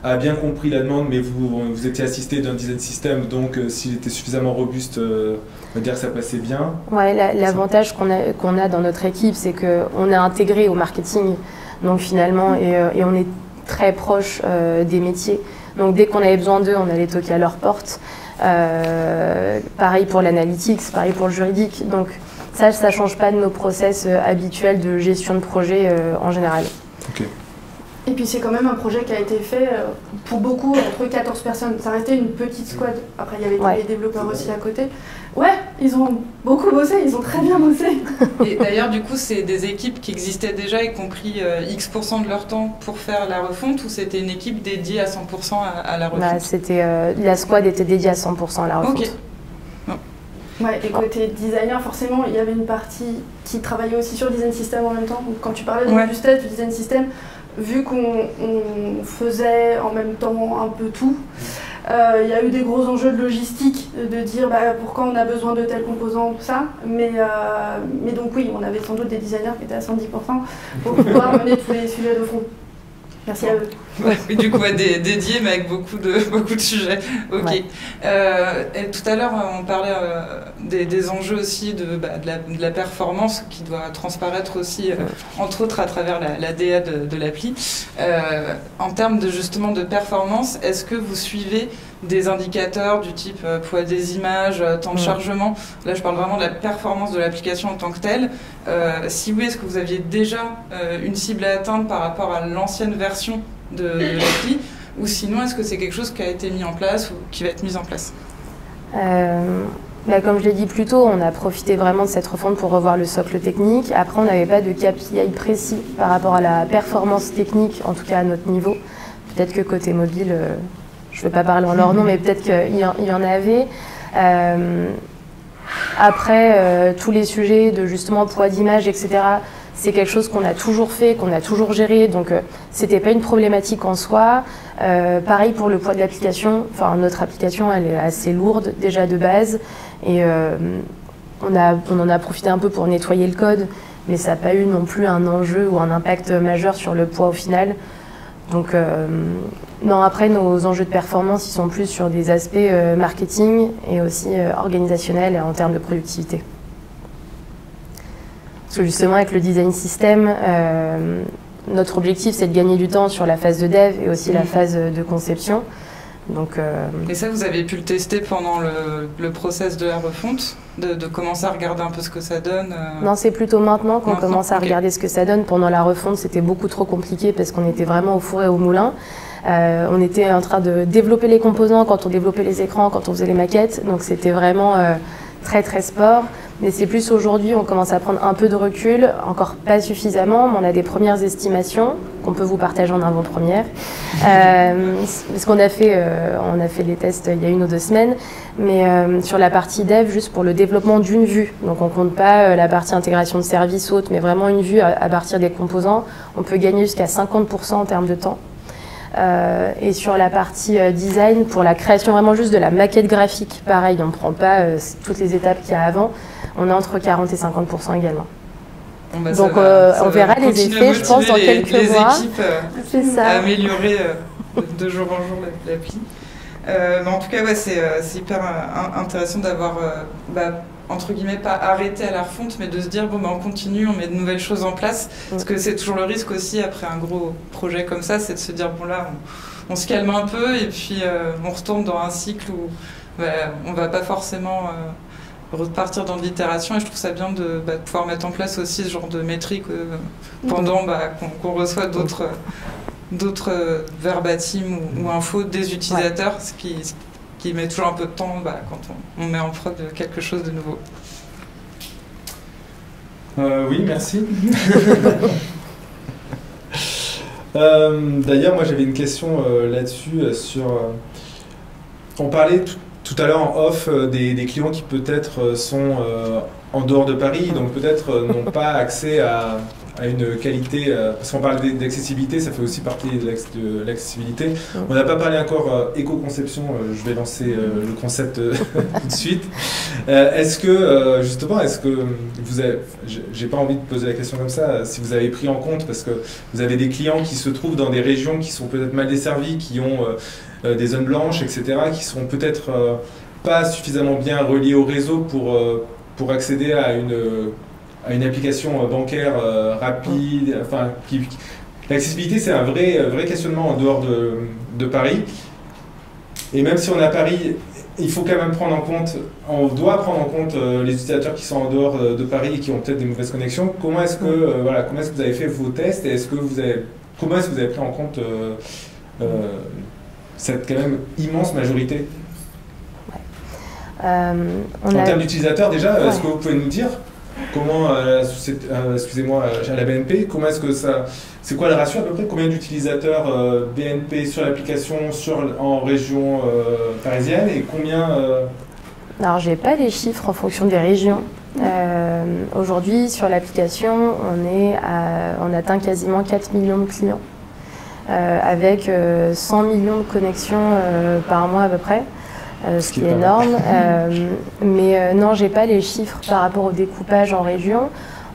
a bien compris la demande, mais vous étiez assisté d'un design system, donc s'il était suffisamment robuste, on va dire que ça passait bien. Ouais, l'avantage qu'on a dans notre équipe, c'est qu'on est intégré au marketing, donc finalement, et on est très proche des métiers. Donc dès qu'on avait besoin d'eux, on allait toquer à leur porte. Pareil pour l'analytics, pareil pour le juridique. Donc ça ne change pas de nos process habituels de gestion de projet en général. Okay. Et puis c'est quand même un projet qui a été fait pour beaucoup, entre 14 personnes. Ça restait une petite squad. Après il y avait les développeurs aussi à côté. Ouais, ils ont beaucoup bossé, ils ont très bien bossé. Et d'ailleurs, du coup, c'est des équipes qui existaient déjà et qui ont pris X% de leur temps pour faire la refonte, ou c'était une équipe dédiée à 100% à la refonte? La squad était dédiée à 100% à la refonte. Okay. Ouais, et côté designer, forcément, il y avait une partie qui travaillait aussi sur le design system en même temps. Donc, quand tu parlais de robustesse du design system, vu qu'on faisait en même temps un peu tout, il y a eu des gros enjeux de logistique, de dire pourquoi on a besoin de tels composants, tout ça. Mais donc oui, on avait sans doute des designers qui étaient à 110% pour pouvoir mener tous les sujets de front. Merci à eux. Ouais, et du coup, dédié, mais avec beaucoup de sujets. Ok. Ouais. Et tout à l'heure, on parlait des enjeux aussi de la performance qui doit transparaître aussi, entre autres, à travers la DA de l'appli. En termes justement de performance, est-ce que vous suivez des indicateurs du type poids des images, temps de chargement? Là, je parle vraiment de la performance de l'application en tant que telle. Si oui, est-ce que vous aviez déjà une cible à atteindre par rapport à l'ancienne version de l'appli, ou sinon est-ce que c'est quelque chose qui a été mis en place ou qui va être mis en place? Comme je l'ai dit plus tôt, on a profité vraiment de cette refonte pour revoir le socle technique. Après, on n'avait pas de KPI précis par rapport à la performance technique, en tout cas à notre niveau. Peut-être que côté mobile, je ne veux pas parler en leur nom, mais peut-être qu'il y en avait. Après, tous les sujets de justement poids d'image, etc., c'est quelque chose qu'on a toujours fait, qu'on a toujours géré, donc c'était pas une problématique en soi. Pareil pour le poids de l'application, enfin notre application elle est assez lourde déjà de base, et on en a profité un peu pour nettoyer le code, mais ça n'a pas eu non plus un enjeu ou un impact majeur sur le poids au final. Donc non, après nos enjeux de performance ils sont plus sur des aspects marketing et aussi organisationnels en termes de productivité. Parce que justement avec le design system, notre objectif c'est de gagner du temps sur la phase de dev et aussi la phase de conception. Donc, Et ça vous avez pu le tester pendant le process de la refonte, de commencer à regarder un peu ce que ça donne? Non, c'est plutôt maintenant qu'on commence à regarder ce que ça donne. Pendant la refonte c'était beaucoup trop compliqué parce qu'on était vraiment au four et au moulin. On était en train de développer les composants quand on développait les écrans, quand on faisait les maquettes, donc c'était vraiment très très sport. Mais c'est plus aujourd'hui, on commence à prendre un peu de recul, encore pas suffisamment, mais on a des premières estimations qu'on peut vous partager en avant-première. Parce qu'on a fait, on a fait les tests il y a 1 ou 2 semaines, mais sur la partie dev, juste pour le développement d'une vue. Donc on ne compte pas la partie intégration de services autres, mais vraiment une vue à partir des composants. On peut gagner jusqu'à 50% en termes de temps. Et sur la partie design, pour la création vraiment juste de la maquette graphique, pareil, on ne prend pas toutes les étapes qu'il y a avant. On est entre 40 et 50% également. Bon bah donc on verra les effets, je pense, dans quelques mois. C'est ça. À améliorer de jour en jour l'appli. Mais en tout cas, ouais, c'est hyper intéressant d'avoir, entre guillemets, pas arrêté à la refonte, mais de se dire, bon, on continue, on met de nouvelles choses en place. Parce que c'est toujours le risque aussi, après un gros projet comme ça, c'est de se dire, bon là, on se calme un peu et puis on retourne dans un cycle où on va pas forcément repartir dans l'itération, et je trouve ça bien de pouvoir mettre en place aussi ce genre de métriques pendant qu'on reçoit d'autres verbatim ou infos des utilisateurs, ce qui met toujours un peu de temps quand on met en prod quelque chose de nouveau. Oui, merci. D'ailleurs, moi j'avais une question là-dessus, on parlait tout à l'heure en off des clients qui peut-être sont en dehors de Paris, donc peut-être n'ont pas accès à une qualité, parce qu'on parle d'accessibilité, ça fait aussi partie de l'accessibilité. On n'a pas parlé encore éco-conception, je vais lancer le concept tout de suite. Est-ce que, justement, vous avez, j'ai pas envie de poser la question comme ça, si vous avez pris en compte, parce que vous avez des clients qui se trouvent dans des régions qui sont peut-être mal desservies, qui ont des zones blanches, etc., qui sont peut-être pas suffisamment bien reliés au réseau pour accéder à une application bancaire rapide. Enfin, l'accessibilité, c'est un vrai questionnement en dehors de Paris. Et même si on est à Paris, il faut quand même prendre en compte, on doit prendre en compte les utilisateurs qui sont en dehors de Paris et qui ont peut-être des mauvaises connexions. Comment est-ce que vous avez fait vos tests et comment est-ce que vous avez pris en compte cette quand même immense majorité? En termes d'utilisateurs, déjà, est-ce que vous pouvez nous dire comment, excusez-moi, à la BNP, comment est-ce que c'est quoi le ratio à peu près? Combien d'utilisateurs BNP sur l'application en région parisienne et combien Alors, j'ai pas les chiffres en fonction des régions. Aujourd'hui, sur l'application, on atteint quasiment 4 millions de clients, avec 100 millions de connexions par mois à peu près. Ce qui est énorme, mais non, j'ai pas les chiffres par rapport au découpage en région.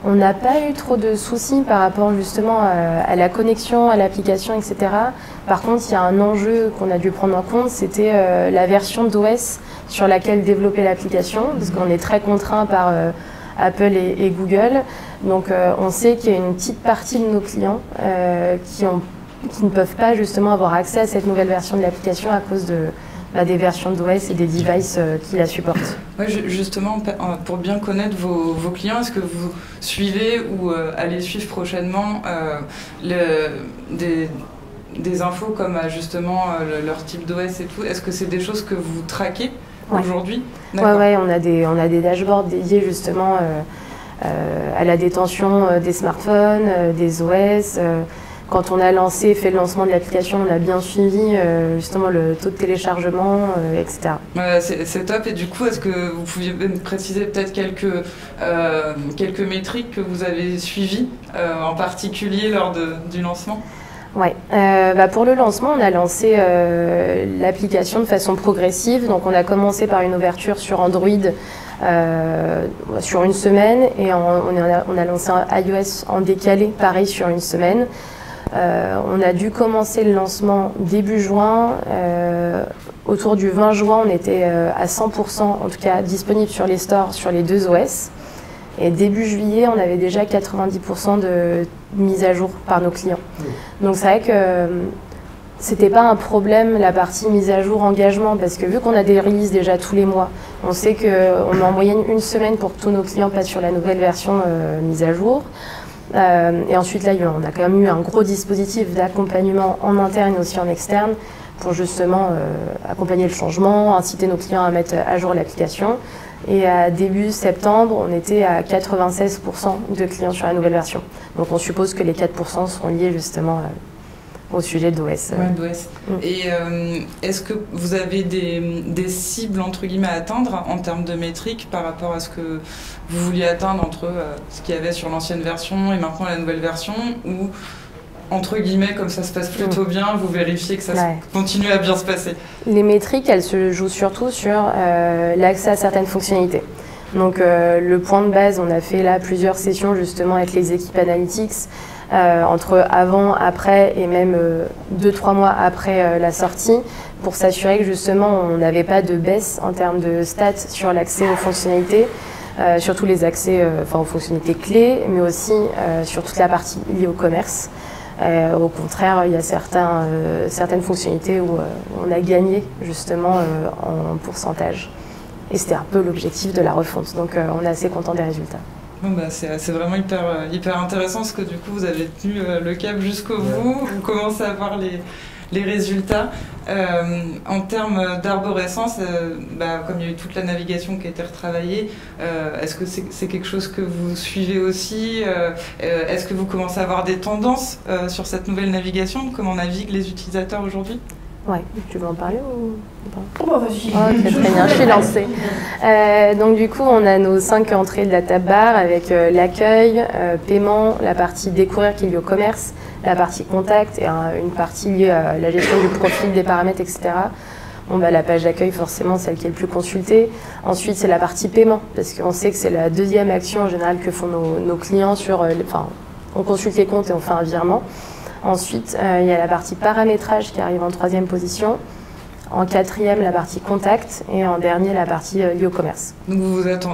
On n'a pas eu trop de soucis par rapport justement à la connexion, à l'application, etc. Par contre, il y a un enjeu qu'on a dû prendre en compte, c'était la version d'OS sur laquelle développer l'application, parce qu'on est très contraint par Apple et Google. Donc on sait qu'il y a une petite partie de nos clients qui ne peuvent pas justement avoir accès à cette nouvelle version de l'application à cause des versions d'OS et des devices qui la supportent. Ouais, justement, pour bien connaître vos clients, est-ce que vous suivez ou allez suivre prochainement des infos comme justement leur type d'OS et tout? Est-ce que c'est des choses que vous traquez aujourd'hui? Ouais, on a des dashboards dédiés justement à la détention des smartphones, des OS. Quand on a fait le lancement de l'application, on a bien suivi justement le taux de téléchargement, etc. C'est top. Et du coup, est-ce que vous pouviez me préciser peut-être quelques métriques que vous avez suivies, en particulier lors du lancement? Oui. Pour le lancement, on a lancé l'application de façon progressive. Donc, on a commencé par une ouverture sur Android sur 1 semaine et on a lancé un iOS en décalé, pareil, sur 1 semaine. On a dû commencer le lancement début juin. Autour du 20 juin, on était à 100%, en tout cas disponible sur les stores, sur les 2 OS. Et début juillet, on avait déjà 90% de mise à jour par nos clients. Donc c'est vrai que c'était pas un problème la partie mise à jour, engagement, parce que vu qu'on a des releases déjà tous les mois, on sait qu'on met en moyenne 1 semaine pour que tous nos clients passent sur la nouvelle version mise à jour. Et ensuite, là, on a quand même eu un gros dispositif d'accompagnement en interne et aussi en externe pour justement accompagner le changement, inciter nos clients à mettre à jour l'application. Et à début septembre, on était à 96% de clients sur la nouvelle version. Donc on suppose que les 4% sont liés justement au sujet d'OS. Ouais, d'OS. Et est-ce que vous avez des cibles entre guillemets à atteindre en termes de métriques par rapport à ce que vous vouliez atteindre entre ce qu'il y avait sur l'ancienne version et maintenant la nouvelle version, ou entre guillemets, comme ça se passe plutôt bien, vous vérifiez que ça continue à bien se passer? Les métriques, elles se jouent surtout sur l'accès à certaines fonctionnalités. Donc le point de base, on a fait là plusieurs sessions justement avec les équipes Analytics, entre avant, après et même 2-3 mois après la sortie, pour s'assurer que justement on n'avait pas de baisse en termes de stats sur l'accès aux fonctionnalités, surtout les accès aux fonctionnalités clés, mais aussi sur toute la partie liée au commerce. Au contraire, il y a certaines fonctionnalités où on a gagné justement en pourcentage. Et c'était un peu l'objectif de la refonte. Donc on est assez content des résultats. Bon, bah, c'est vraiment hyper intéressant parce que du coup vous avez tenu le cap jusqu'au bout, vous commencez à voir les résultats. En termes d'arborescence, comme il y a eu toute la navigation qui a été retravaillée, est-ce que c'est quelque chose que vous suivez aussi? Est-ce que vous commencez à avoir des tendances sur cette nouvelle navigation? Comment naviguent les utilisateurs aujourd'hui? Ouais, tu veux en parler ou pas? Oh bah vas-y. Ok, très bien, je suis lancée. Donc du coup, on a nos 5 entrées de la tab bar avec l'accueil, paiement, la partie découvrir qui est liée au commerce, la partie contact et une partie liée à la gestion du profil, des paramètres, etc. Bon, bah, la page d'accueil, forcément, celle qui est le plus consultée. Ensuite, c'est la partie paiement, parce qu'on sait que c'est la deuxième action en général que font nos clients sur... on consulte les comptes et on fait un virement. Ensuite, il y a la partie paramétrage qui arrive en 3e position. En 4e, la partie contact. Et en dernier, la partie liée au commerce. Donc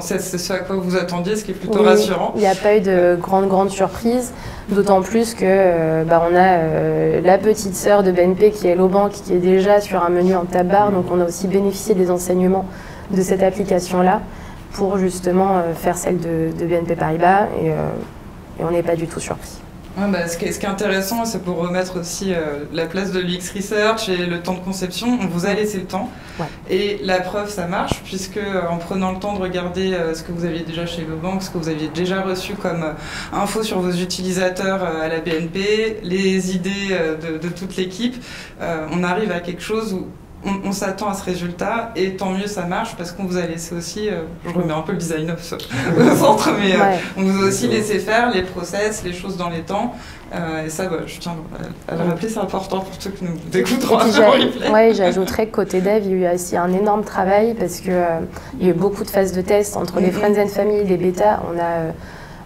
c'est ce à quoi vous attendiez, ce qui est plutôt rassurant. Il n'y a pas eu de grande surprise. D'autant plus que on a la petite sœur de BNP qui est Hello Bank, qui est déjà sur un menu en tab bar. Donc on a aussi bénéficié des enseignements de cette application-là pour justement faire celle de BNP Paribas. Et on n'est pas du tout surpris. Ouais, ce qui est intéressant, c'est pour remettre aussi la place de l'UX Research et le temps de conception. On vous a laissé le temps. Ouais. Et la preuve, ça marche, puisque en prenant le temps de regarder ce que vous aviez déjà chez Hello Bank, ce que vous aviez déjà reçu comme info sur vos utilisateurs à la BNP, les idées de toute l'équipe, on arrive à quelque chose où on s'attend à ce résultat, et tant mieux ça marche parce qu'on vous a laissé aussi, je remets un peu le design off au centre, mais on vous a aussi laissé faire les process, les choses dans les temps, et ça je tiens à le rappeler, c'est important pour ceux qui nous écouteront. J'ajouterais que côté dev, il y a eu aussi un énorme travail parce qu'il y a eu beaucoup de phases de test entre les Friends and Family, les bêtas.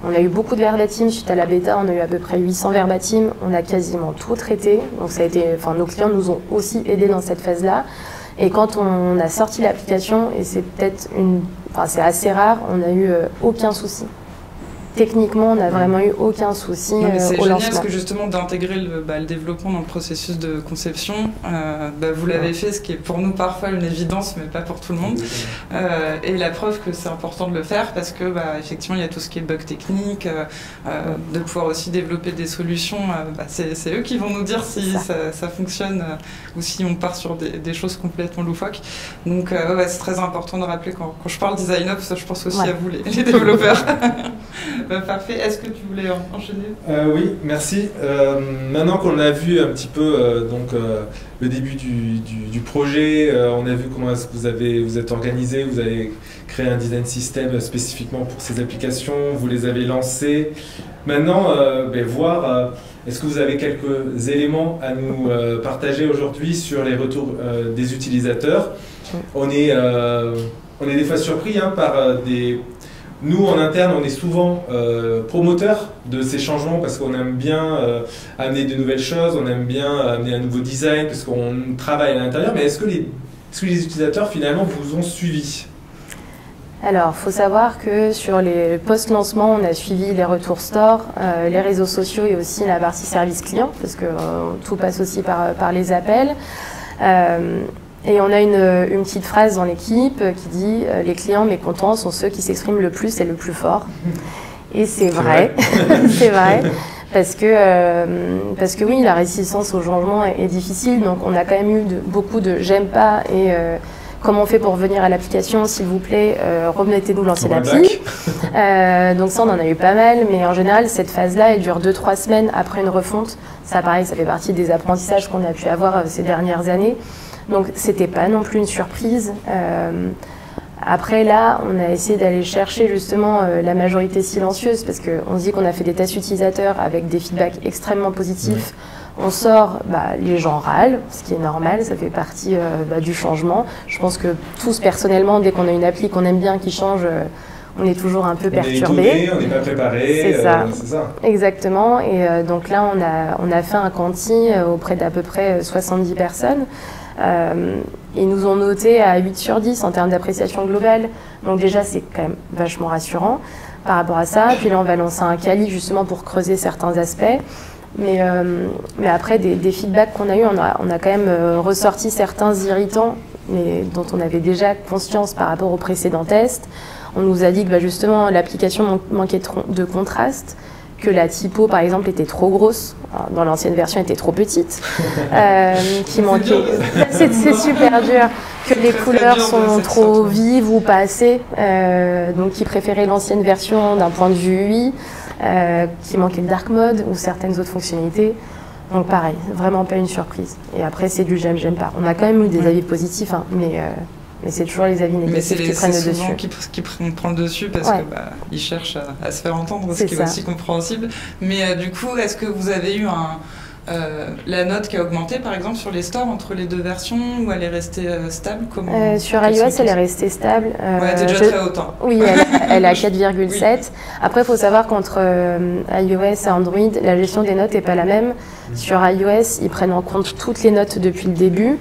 On a eu beaucoup de verbatim suite à la bêta, on a eu à peu près 800 verbatim, on a quasiment tout traité. Donc ça a été, nos clients nous ont aussi aidés dans cette phase-là. Et quand on a sorti l'application, et c'est peut-être c'est assez rare, on n'a eu aucun souci. Techniquement, on n'a vraiment eu aucun souci au lancement. C'est génial parce que justement d'intégrer le développement dans le processus de conception, vous l'avez fait, ce qui est pour nous parfois une évidence, mais pas pour tout le monde. Et la preuve que c'est important de le faire parce que effectivement il y a tout ce qui est bug technique, de pouvoir aussi développer des solutions. C'est eux qui vont nous dire si ça fonctionne ou si on part sur des choses complètement loufoques. Donc c'est très important de rappeler quand je parle design ops, je pense aussi à vous les développeurs. Parfait. Est-ce que tu voulais enchaîner? Oui, merci. Maintenant qu'on a vu un petit peu le début du projet, on a vu comment est-ce que vous êtes organisé, vous avez créé un design system spécifiquement pour ces applications, vous les avez lancées. Maintenant, voir, est-ce que vous avez quelques éléments à nous partager aujourd'hui sur les retours des utilisateurs? On est des fois surpris par des... Nous, en interne, on est souvent promoteurs de ces changements parce qu'on aime bien amener de nouvelles choses, on aime bien amener un nouveau design parce qu'on travaille à l'intérieur. Mais est-ce que les utilisateurs, finalement, vous ont suivi? Alors, il faut savoir que sur les post-lancement, on a suivi les retours store, les réseaux sociaux et aussi la partie service client parce que tout passe aussi par les appels. Et on a une petite phrase dans l'équipe qui dit « Les clients mécontents sont ceux qui s'expriment le plus et le plus fort ». Et c'est vrai, c'est vrai, parce que oui, la résistance au changement est difficile. Donc on a quand même eu beaucoup de « j'aime pas » et comment on fait pour revenir à l'application, s'il vous plaît, remettez-nous l'ancienne appli. Donc ça, on en a eu pas mal, mais en général, cette phase-là, elle dure 2-3 semaines après une refonte. Ça, pareil, ça fait partie des apprentissages qu'on a pu avoir ces dernières années. Donc, c'était pas non plus une surprise. Après, là, on a essayé d'aller chercher justement la majorité silencieuse, parce qu'on se dit qu'on a fait des tests utilisateurs avec des feedbacks extrêmement positifs. On sort, les gens râlent, ce qui est normal, ça fait partie du changement. Je pense que tous, personnellement, dès qu'on a une appli qu'on aime bien qui change, on est toujours un peu perturbé. On n'est pas préparé. C'est ça. Ça. Exactement. Et donc là, on a fait un quanti auprès d'à peu près 70 personnes. Ils nous ont noté à 8 sur 10 en termes d'appréciation globale. Donc déjà, c'est quand même vachement rassurant par rapport à ça. Puis là, on va lancer un quali justement pour creuser certains aspects. Mais après, des feedbacks qu'on a eus, on a quand même ressorti certains irritants, mais dont on avait déjà conscience par rapport aux précédents tests. On nous a dit que justement, l'application manquait de contraste, que la typo, par exemple, était trop grosse. Alors, dans l'ancienne version, elle était trop petite. Qui manquait... C'est super dur. Que les couleurs sont trop vives ou pas assez. Donc, qui préférait l'ancienne version d'un point de vue UI. Qui manquait le dark mode ou certaines autres fonctionnalités. Donc pareil, vraiment pas une surprise. Et après, c'est du j'aime, j'aime pas. On a quand même eu des avis positifs, mais c'est toujours les avis négatifs qui prennent le dessus. Qui prennent le dessus parce qu'ils cherchent à se faire entendre, ce qui est aussi compréhensible. Mais du coup, est-ce que vous avez eu la note qui a augmenté, par exemple, sur les stores entre les deux versions, ou elle est restée stable? Sur iOS, elle est restée stable. Elle était déjà très haute. Hein. Oui, elle a 4,7. Oui. Après, il faut savoir qu'entre iOS et Android, la gestion des notes n'est pas la même. Sur iOS, ils prennent en compte toutes les notes depuis le début.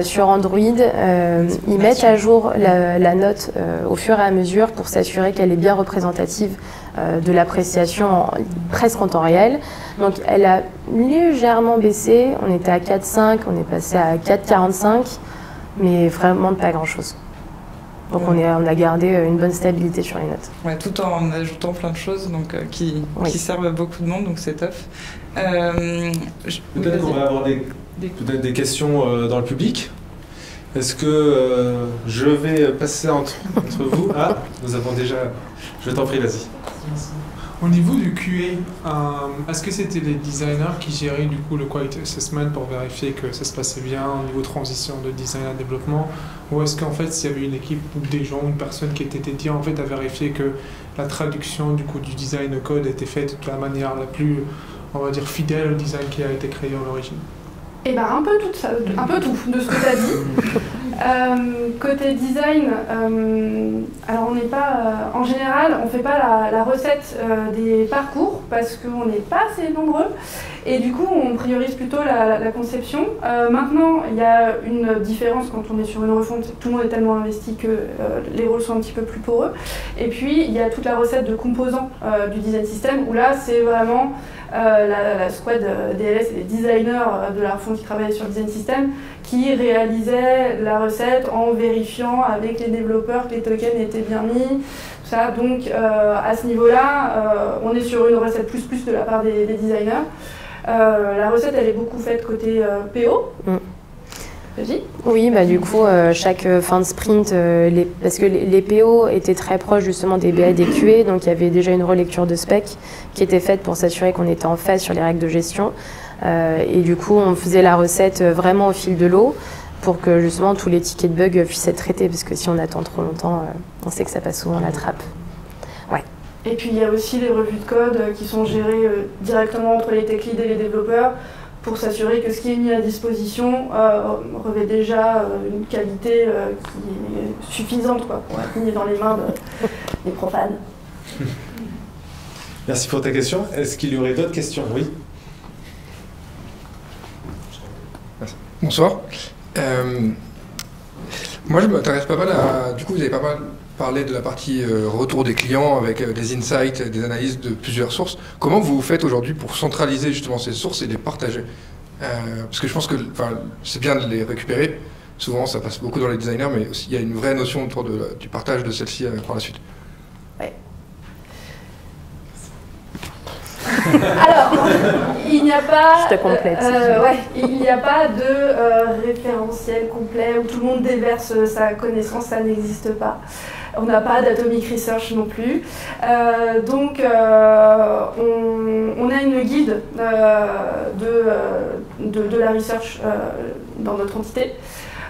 Sur Android, ils mettent à jour la note au fur et à mesure pour s'assurer qu'elle est bien représentative de l'appréciation presque en temps réel. Donc elle a légèrement baissé, on était à 4,5, on est passé à 4,45, mais vraiment pas grand-chose. Donc on a gardé une bonne stabilité sur les notes. Ouais, tout en ajoutant plein de choses qui servent à beaucoup de monde, donc c'est top. Peut-être qu'on va avoir des questions dans le public. Est-ce que je vais passer entre vous? Ah, nous avons déjà... Je t'en prie, vas-y. Au niveau du QA, est-ce que c'était les designers qui géraient du coup le quality assessment pour vérifier que ça se passait bien au niveau transition de design à développement, ou est-ce qu'en fait il y avait une équipe ou des gens, une personne qui était dédiée en fait à vérifier que la traduction du coup du design au code était faite de la manière la plus, on va dire, fidèle au design qui a été créé en origine? Eh ben un peu tout ça, un peu tout de ce que tu as dit. Côté design, alors on n'est pas, en général, on ne fait pas la recette des parcours parce qu'on n'est pas assez nombreux et du coup on priorise plutôt la conception. Maintenant, il y a une différence quand on est sur une refonte, tout le monde est tellement investi que les rôles sont un petit peu plus poreux. Et puis il y a toute la recette de composants du design system où là c'est vraiment la squad DLS et les designers de la refonte qui travaillaient sur le design system qui réalisaient la recette en vérifiant avec les développeurs que les tokens étaient bien mis, tout ça. Donc à ce niveau-là, on est sur une recette plus de la part des designers. La recette, elle est beaucoup faite côté PO. Oui, du coup, chaque fin de sprint, parce que les PO étaient très proches justement des BA et des QA, donc il y avait déjà une relecture de spec qui était faite pour s'assurer qu'on était en phase sur les règles de gestion. Et du coup, on faisait la recette vraiment au fil de l'eau pour que justement tous les tickets de bug puissent être traités, parce que si on attend trop longtemps, on sait que ça passe souvent à la trappe. Ouais. Et puis il y a aussi les revues de code qui sont gérées directement entre les tech leads et les développeurs, pour s'assurer que ce qui est mis à disposition revêt déjà une qualité qui est suffisante pour être mis dans les mains des profanes. Merci pour ta question. Est-ce qu'il y aurait d'autres questions? Oui. Bonsoir. Moi, je m'intéresse pas mal à... Du coup, vous avez pas mal parlé de la partie retour des clients avec des insights, des analyses de plusieurs sources. Comment vous faites aujourd'hui pour centraliser justement ces sources et les partager? Parce que je pense que c'est bien de les récupérer. Souvent, ça passe beaucoup dans les designers, mais aussi, il y a une vraie notion autour du partage de celle-ci par la suite. Ouais. Alors, il n'y a pas... Je te complète. Ouais, il n'y a pas de référentiel complet où tout le monde déverse sa connaissance, ça n'existe pas. On n'a pas d'Atomic Research non plus. Donc, on a une guide de la research dans notre entité,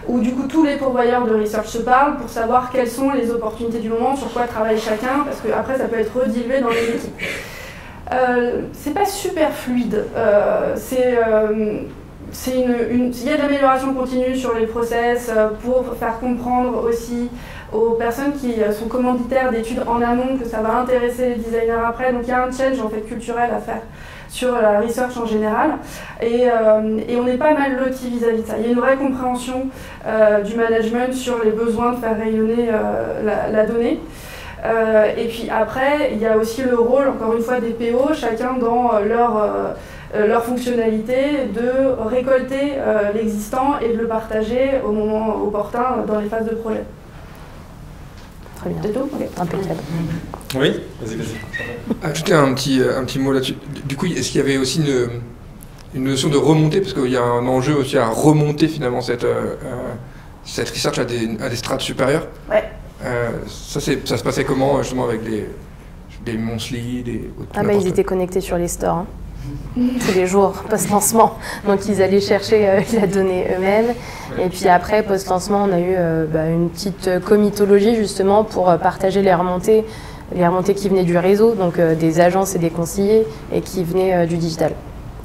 où du coup tous les pourvoyeurs de research se parlent pour savoir quelles sont les opportunités du moment, sur quoi travaille chacun, parce qu'après ça peut être redilué dans les équipes. C'est pas super fluide. Il y a de l'amélioration continue sur les process pour faire comprendre aussi aux personnes qui sont commanditaires d'études en amont que ça va intéresser les designers après. Donc il y a un change en fait culturel à faire sur la research en général, et on est pas mal loti vis-à-vis de ça. Il y a une vraie compréhension du management sur les besoins de faire rayonner la donnée. Et puis après, il y a aussi le rôle, encore une fois, des PO, chacun dans leur fonctionnalité, de récolter l'existant et de le partager au moment opportun dans les phases de projet. Très bien. C'est tout ? Okay. Impeccable. Oui, vas-y. Ajouter un petit mot là-dessus. Du coup, est-ce qu'il y avait aussi une notion de remontée, parce qu'il y a un enjeu aussi à remonter finalement cette research à des strates supérieures. Ouais. Ça se passait comment justement avec des monthly, ils étaient connectés sur les stores. Hein. Tous les jours, post-lancement. Donc ils allaient chercher la donnée eux-mêmes. Et puis après, post-lancement, on a eu une petite comitologie justement pour partager les remontées qui venaient du réseau, donc des agences et des conseillers, et qui venaient du digital.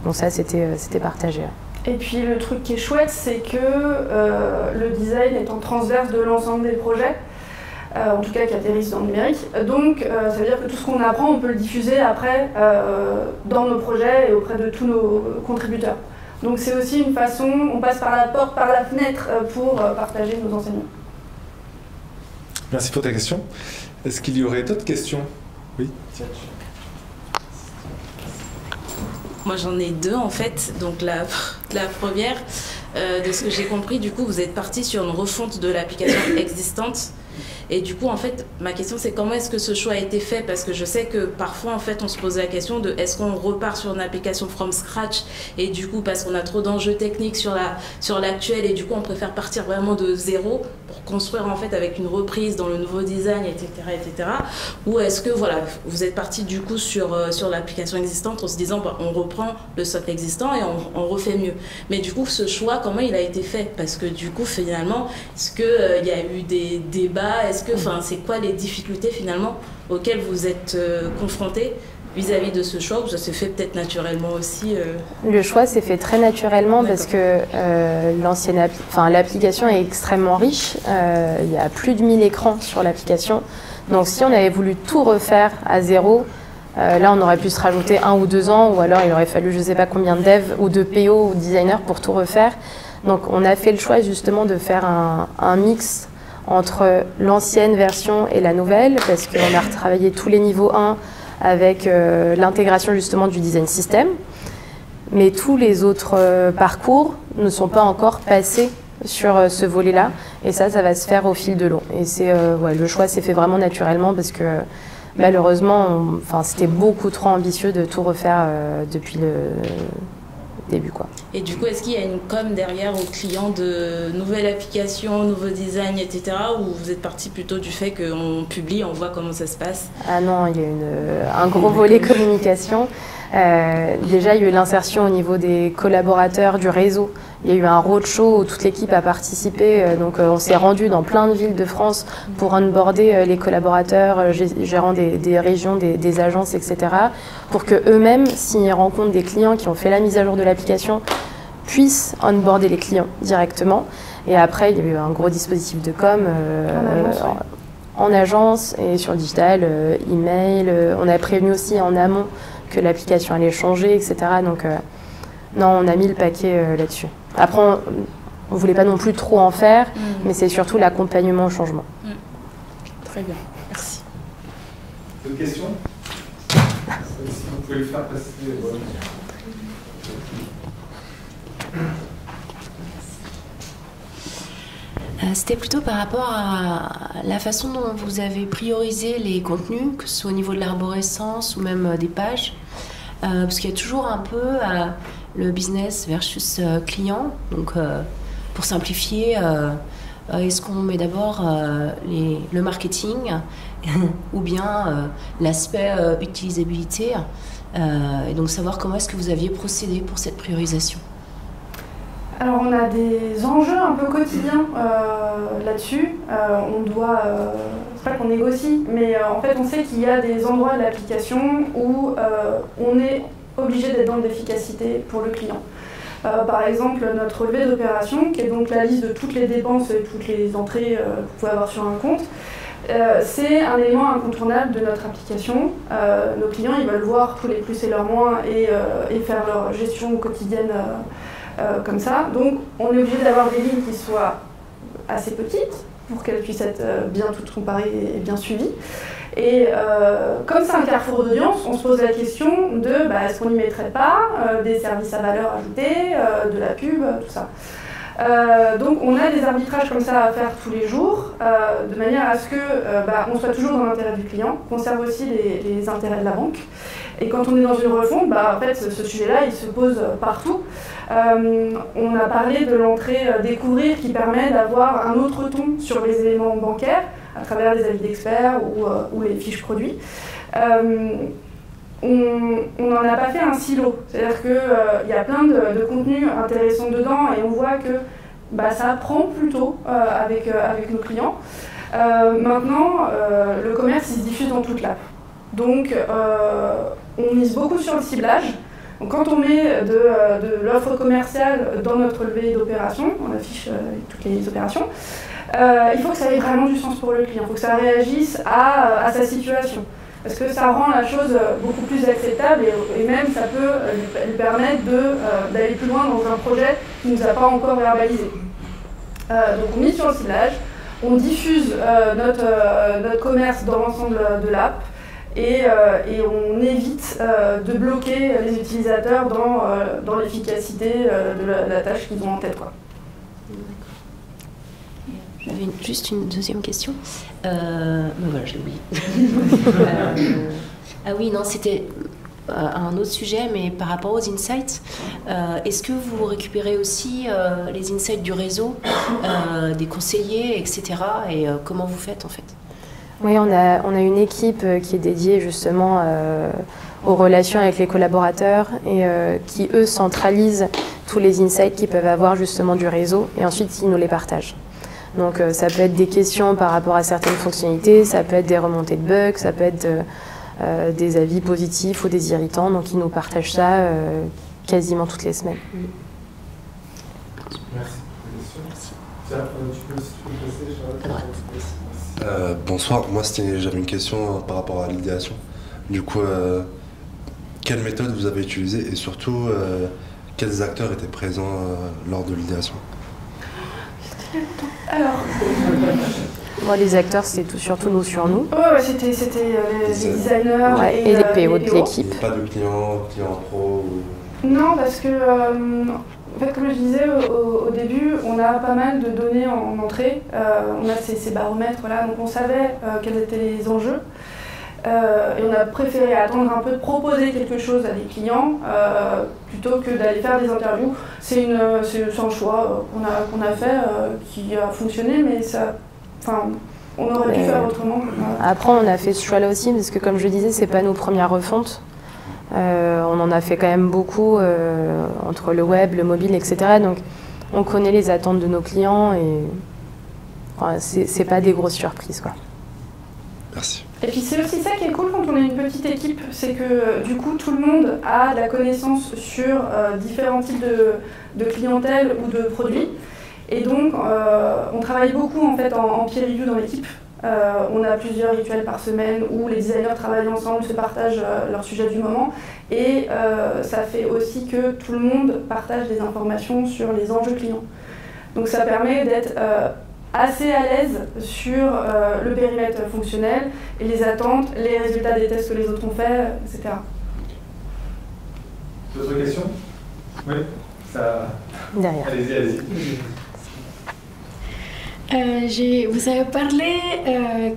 Donc ça, c'était partagé. Et puis le truc qui est chouette, c'est que le design est en transverse de l'ensemble des projets. En tout cas qui atterrissent dans le numérique. Donc ça veut dire que tout ce qu'on apprend, on peut le diffuser après dans nos projets et auprès de tous nos contributeurs. Donc c'est aussi une façon, on passe par la porte, par la fenêtre pour partager nos enseignements. Merci pour ta question. Est-ce qu'il y aurait d'autres questions ? Oui. Moi j'en ai deux en fait. Donc la première, de ce que j'ai compris, du coup vous êtes parti sur une refonte de l'application existante. Et du coup, en fait, ma question, c'est comment est-ce que ce choix a été fait? Parce que je sais que parfois, en fait, on se pose la question de est-ce qu'on repart sur une application from scratch? Et du coup, parce qu'on a trop d'enjeux techniques sur l'actuel, et du coup, on préfère partir vraiment de zéro pour construire, en fait, avec une reprise dans le nouveau design, etc., etc. Ou est-ce que, voilà, vous êtes parti, du coup, sur l'application existante en se disant, on reprend le socle existant et on refait mieux. Mais du coup, ce choix, comment il a été fait? Parce que, du coup, finalement, est-ce qu'il y a eu des débats? C'est quoi les difficultés finalement auxquelles vous êtes confrontés vis-à-vis de ce choix, ou ça s'est fait peut-être naturellement aussi Le choix s'est fait très naturellement parce que l'application est extrêmement riche. Il y a plus de 1000 écrans sur l'application. Donc si on avait voulu tout refaire à zéro, là on aurait pu se rajouter 1 ou 2 ans, ou alors il aurait fallu je ne sais pas combien de devs ou de PO ou de designers pour tout refaire. Donc on a fait le choix justement de faire un mix entre l'ancienne version et la nouvelle, parce qu'on a retravaillé tous les niveaux 1 avec l'intégration justement du design system. Mais tous les autres parcours ne sont pas encore passés sur ce volet-là. Et ça va se faire au fil de l'eau. Et le choix s'est fait vraiment naturellement parce que malheureusement, c'était beaucoup trop ambitieux de tout refaire depuis le début, quoi. Et du coup, est-ce qu'il y a une com derrière aux clients de nouvelles applications, nouveaux designs, etc. ou vous êtes parti plutôt du fait qu'on publie, on voit comment ça se passe? Ah non, il y a un gros volet communication. Déjà, il y a eu l'insertion au niveau des collaborateurs du réseau. Il y a eu un roadshow où toute l'équipe a participé. Donc, on s'est rendu dans plein de villes de France pour onboarder les collaborateurs, gérant des régions, des agences, etc. pour qu'eux-mêmes, s'ils rencontrent des clients qui ont fait la mise à jour de l'application, puissent onboarder les clients directement. Et après, il y a eu un gros dispositif de com en agence et sur le digital, email. On a prévenu aussi en amont que l'application allait changer, etc. Donc, non, on a mis le paquet là-dessus. Après, on ne voulait pas non plus trop en faire, mais c'est surtout l'accompagnement au changement. Très bien, merci. D'autres questions? Si vous pouvez le faire passer. C'était plutôt par rapport à la façon dont vous avez priorisé les contenus, que ce soit au niveau de l'arborescence ou même des pages. parce qu'il y a toujours un peu le business versus client. Donc, pour simplifier, est-ce qu'on met d'abord le marketing ou bien l'aspect utilisabilité et donc savoir comment est-ce que vous aviez procédé pour cette priorisation? Alors on a des enjeux un peu quotidiens là-dessus. On doit, c'est pas qu'on négocie, mais en fait on sait qu'il y a des endroits de l'application où on est obligé d'être dans l'efficacité pour le client. Par exemple notre relevé d'opération, qui est donc la liste de toutes les dépenses et toutes les entrées que vous pouvez avoir sur un compte. C'est un élément incontournable de notre application. Nos clients ils veulent voir tous les plus et leurs moins et faire leur gestion quotidienne comme ça. Donc on est obligé d'avoir des lignes qui soient assez petites pour qu'elles puissent être bien toutes comparées et bien suivies. Et comme c'est un carrefour d'audience, on se pose la question de est-ce qu'on n'y mettrait pas des services à valeur ajoutée, de la pub, tout ça. Donc on a des arbitrages comme ça à faire tous les jours, de manière à ce que on soit toujours dans l'intérêt du client, qu'on serve aussi les intérêts de la banque. Et quand on est dans une refonte, en fait ce sujet-là il se pose partout. On a parlé de l'entrée découvrir qui permet d'avoir un autre ton sur les éléments bancaires à travers les avis d'experts ou les fiches produits. On n'en a pas fait un silo, c'est-à-dire qu'il y a plein de contenus intéressants dedans et on voit que ça prend plutôt avec nos clients. Maintenant, le commerce il se diffuse dans toute l'app. Donc on mise beaucoup sur le ciblage. Donc, quand on met de l'offre commerciale dans notre relevé d'opération, on affiche toutes les opérations, il faut que ça ait vraiment du sens pour le client, il faut que ça réagisse à sa situation. Parce que ça rend la chose beaucoup plus acceptable et même ça peut lui permettre d'aller plus loin dans un projet qui ne nous a pas encore verbalisé. Donc on mise sur le ciblage, on diffuse notre commerce dans l'ensemble de l'app et on évite de bloquer les utilisateurs dans l'efficacité de la tâche qu'ils ont en tête, quoi. J'avais juste une deuxième question. Voilà, je l'ai oublié. Ah oui, non, c'était un autre sujet, mais par rapport aux insights, est-ce que vous récupérez aussi les insights du réseau, des conseillers, etc. Et comment vous faites en fait? Oui, on a une équipe qui est dédiée justement aux relations avec les collaborateurs et qui, eux, centralisent tous les insights qu'ils peuvent avoir justement du réseau et ensuite ils nous les partagent. Donc ça peut être des questions par rapport à certaines fonctionnalités, ça peut être des remontées de bugs, ça peut être des avis positifs ou des irritants. Donc ils nous partagent ça quasiment toutes les semaines. Merci. Tiens, tu peux passer, Charlotte. Bonsoir, moi j'avais une question par rapport à l'idéation. Du coup, quelle méthode vous avez utilisée et surtout quels acteurs étaient présents lors de l'idéation? Alors, les acteurs, c'est surtout nous sur nous. Ouais, c'était les designers et les PO de l'équipe. Pas de clients pro Non, parce que, en fait, comme je disais au début, on a pas mal de données en entrée. On a ces baromètres-là, donc on savait quels étaient les enjeux. Et on a préféré attendre un peu de proposer quelque chose à des clients plutôt que d'aller faire des interviews. C'est un choix qu'on a fait qui a fonctionné, mais on aurait pu faire autrement. Après, on a fait ce choix-là aussi parce que, comme je disais, c'est pas nos premières refontes. On en a fait quand même beaucoup entre le web, le mobile, etc. Donc, on connaît les attentes de nos clients et c'est pas des grosses surprises, quoi. Merci. Et puis c'est aussi ça qui est cool quand on est une petite équipe, c'est que du coup tout le monde a de la connaissance sur différents types de clientèle ou de produits. Et donc on travaille beaucoup en fait en peer review dans l'équipe. On a plusieurs rituels par semaine où les designers travaillent ensemble, se partagent leur sujet du moment. Et ça fait aussi que tout le monde partage des informations sur les enjeux clients. Donc ça permet d'être assez à l'aise sur le périmètre fonctionnel et les attentes, les résultats des tests que les autres ont fait, etc. D'autres questions? Oui, ça... Derrière. Allez-y. Vous avez parlé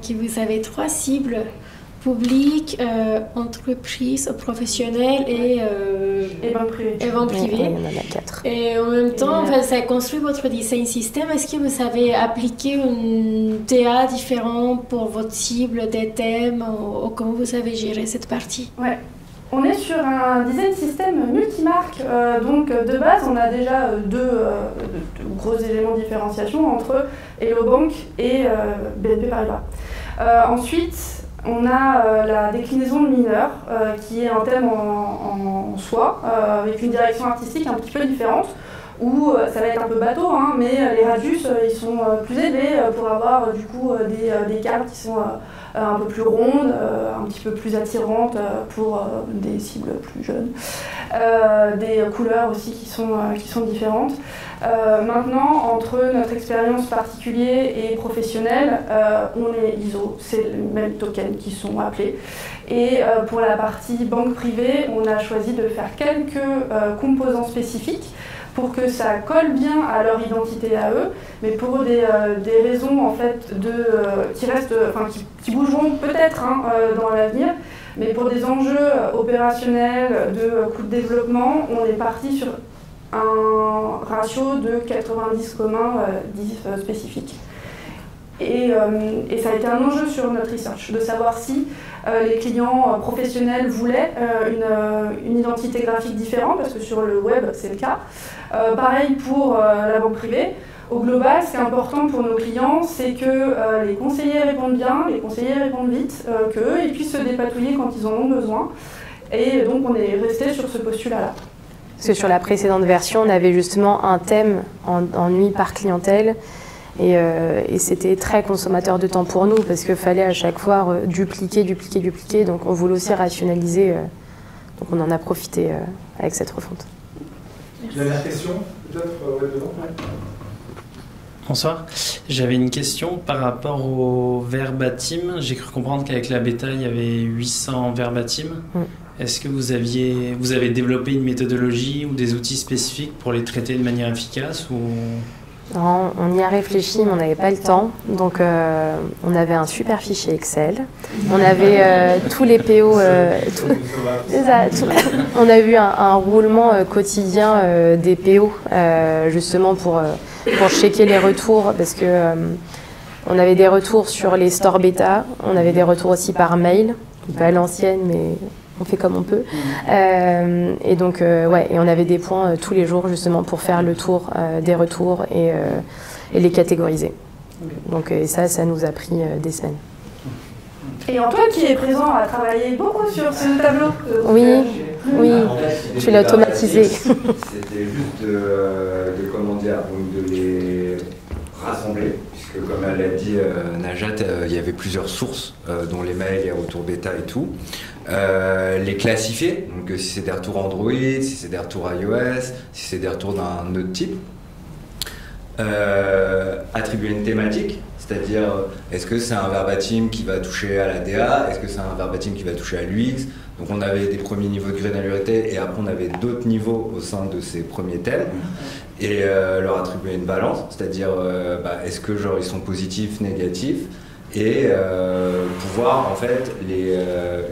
que vous avez 3 cibles public, entreprise, professionnelle et vente privée. Et vente Oui, privée. il y en a 4. Et en même temps, enfin, ça construit votre design system. Est-ce que vous avez appliqué un TA différent pour votre cible, des thèmes, ou comment vous avez géré cette partie? Ouais. On est sur un design system multimarque, donc de base on a déjà deux gros éléments de différenciation entre Hello Bank et BNP Paribas. Ensuite, on a la déclinaison de mineur, qui est un thème en soi, avec une direction artistique un petit peu différente, où ça va être un peu bateau, hein, mais les radius ils sont plus élevés pour avoir du coup des cartes qui sont un peu plus rondes, un petit peu plus attirantes pour des cibles plus jeunes, des couleurs aussi qui sont différentes. Maintenant, entre notre expérience particulière et professionnelle, on est ISO, c'est les mêmes tokens qui sont appelés. Et pour la partie banque privée, on a choisi de faire quelques composants spécifiques pour que ça colle bien à leur identité à eux, mais pour des raisons en fait qui bougeront peut-être dans l'avenir, mais pour des enjeux opérationnels de coût de développement, on est parti sur un ratio de 90 commun 10 spécifiques. Et ça a été un enjeu sur notre research, de savoir si les clients professionnels voulaient une identité graphique différente, parce que sur le web c'est le cas. Pareil pour la banque privée. Au global, ce qui est important pour nos clients, c'est que les conseillers répondent bien, les conseillers répondent vite, qu'eux ils puissent se dépatouiller quand ils en ont besoin. Et donc on est resté sur ce postulat-là. Parce que sur la précédente version, on avait justement un thème en nuit par clientèle. Et c'était très consommateur de temps pour nous parce qu'il fallait à chaque fois dupliquer. Donc on voulait aussi rationaliser. Donc on en a profité avec cette refonte. Dernière question, peut-être devant. Bonsoir. J'avais une question par rapport au verbatim. J'ai cru comprendre qu'avec la bêta, il y avait 800 verbatim. Est-ce que vous avez développé une méthodologie ou des outils spécifiques pour les traiter de manière efficace ou... Non, on y a réfléchi, mais on n'avait pas le temps. Donc, on avait un super fichier Excel. On avait tous les PO. On a vu un roulement quotidien des PO, justement pour checker les retours, parce que on avait des retours sur les stores bêta. On avait des retours aussi par mail, pas à l'ancienne, mais on fait comme on peut. Et donc, et on avait des points tous les jours justement pour faire le tour des retours et les catégoriser. Donc, et ça nous a pris des semaines. Et Antoine, qui est présent, a travaillé beaucoup sur ce tableau. Oui, je l'ai automatisé. C'était juste de les rassembler, puisque comme elle l'a dit Najat, il y avait plusieurs sources, dont les mails, les retours bêta et tout. Les classifier, donc si c'est des retours Android, si c'est des retours iOS, si c'est des retours d'un autre type. Attribuer une thématique, c'est-à-dire est-ce que c'est un verbatim qui va toucher à la DA, est-ce que c'est un verbatim qui va toucher à l'UX. Donc on avait des premiers niveaux de granularité et après on avait d'autres niveaux au sein de ces premiers thèmes et leur attribuer une balance, c'est-à-dire est-ce que genre ils sont positifs, négatifs, et pouvoir en fait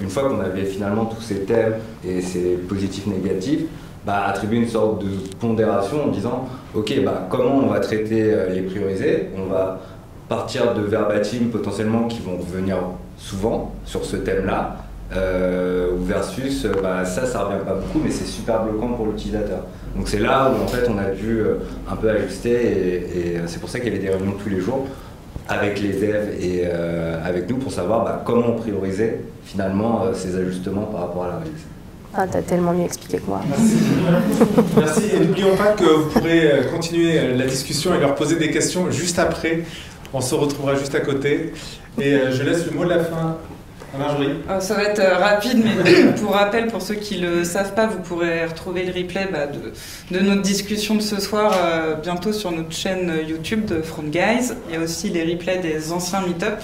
une fois qu'on avait finalement tous ces thèmes et ces positifs négatifs, attribuer une sorte de pondération en disant ok, comment on va traiter les prioriser, on va partir de verbatim potentiellement qui vont revenir souvent sur ce thème là versus ça revient pas beaucoup mais c'est super bloquant pour l'utilisateur. Donc c'est là où en fait on a dû un peu ajuster et c'est pour ça qu'il y avait des réunions tous les jours avec les devs et avec nous pour savoir comment on priorisait finalement ces ajustements par rapport à la réalisation. Ah, t'as tellement mieux expliqué que moi. Merci. Et n'oublions pas que vous pourrez continuer la discussion et leur poser des questions juste après. On se retrouvera juste à côté. Et je laisse le mot de la fin à Marjorie. Ça va être rapide, mais pour rappel, pour ceux qui ne le savent pas, vous pourrez retrouver le replay de notre discussion de ce soir bientôt sur notre chaîne YouTube de Front Guys. Il y a aussi les replays des anciens meet-up,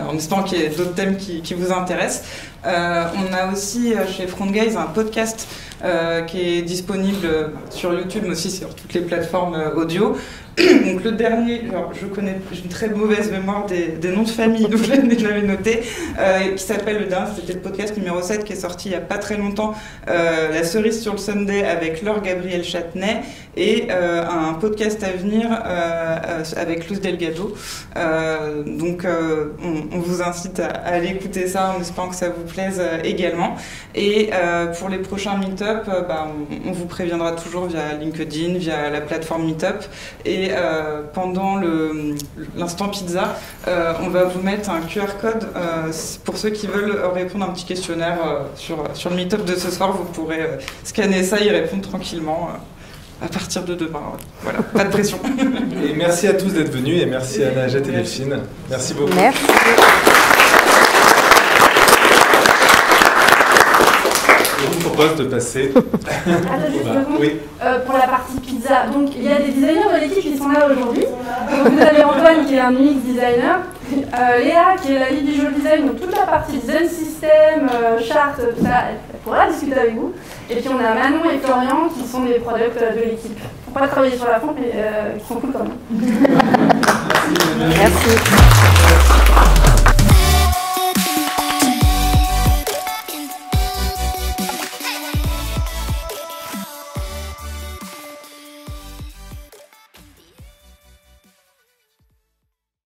en espérant qu'il y ait d'autres thèmes qui vous intéressent. On a aussi chez Front Guys un podcast qui est disponible sur YouTube, mais aussi sur toutes les plateformes audio. Donc le dernier, j'ai une très mauvaise mémoire des noms de famille, donc je l'avais noté, qui s'appelle, le dernier, c'était le podcast numéro 7 qui est sorti il n'y a pas très longtemps, La cerise sur le sundae avec Laure Gabriel Châtenay, et un podcast à venir avec Luz Delgado. Donc on vous incite à aller écouter ça en espérant que ça vous plaise également. Et pour les prochains meet-up, on vous préviendra toujours via LinkedIn, via la plateforme Meetup. Et pendant l'instant pizza, on va vous mettre un QR code pour ceux qui veulent répondre à un petit questionnaire sur le meet-up de ce soir. Vous pourrez scanner ça et y répondre tranquillement à partir de demain. Voilà, pas de pression. Et merci à tous d'être venus et merci à Najat et Delphine. Merci beaucoup. Merci. Je vous propose de passer. Oui. Pour la partie pizza, donc il y a des designers de l'équipe qui sont là aujourd'hui. Donc vous avez Antoine qui est un UX designer, Léa qui est la lead visual design, donc toute la partie design system, chart, tout ça, elle pourra discuter avec vous. Et puis on a Manon et Florian qui sont des products de l'équipe. Ils n'ont pas travaillé sur la fonte mais qui sont cool quand même. Merci.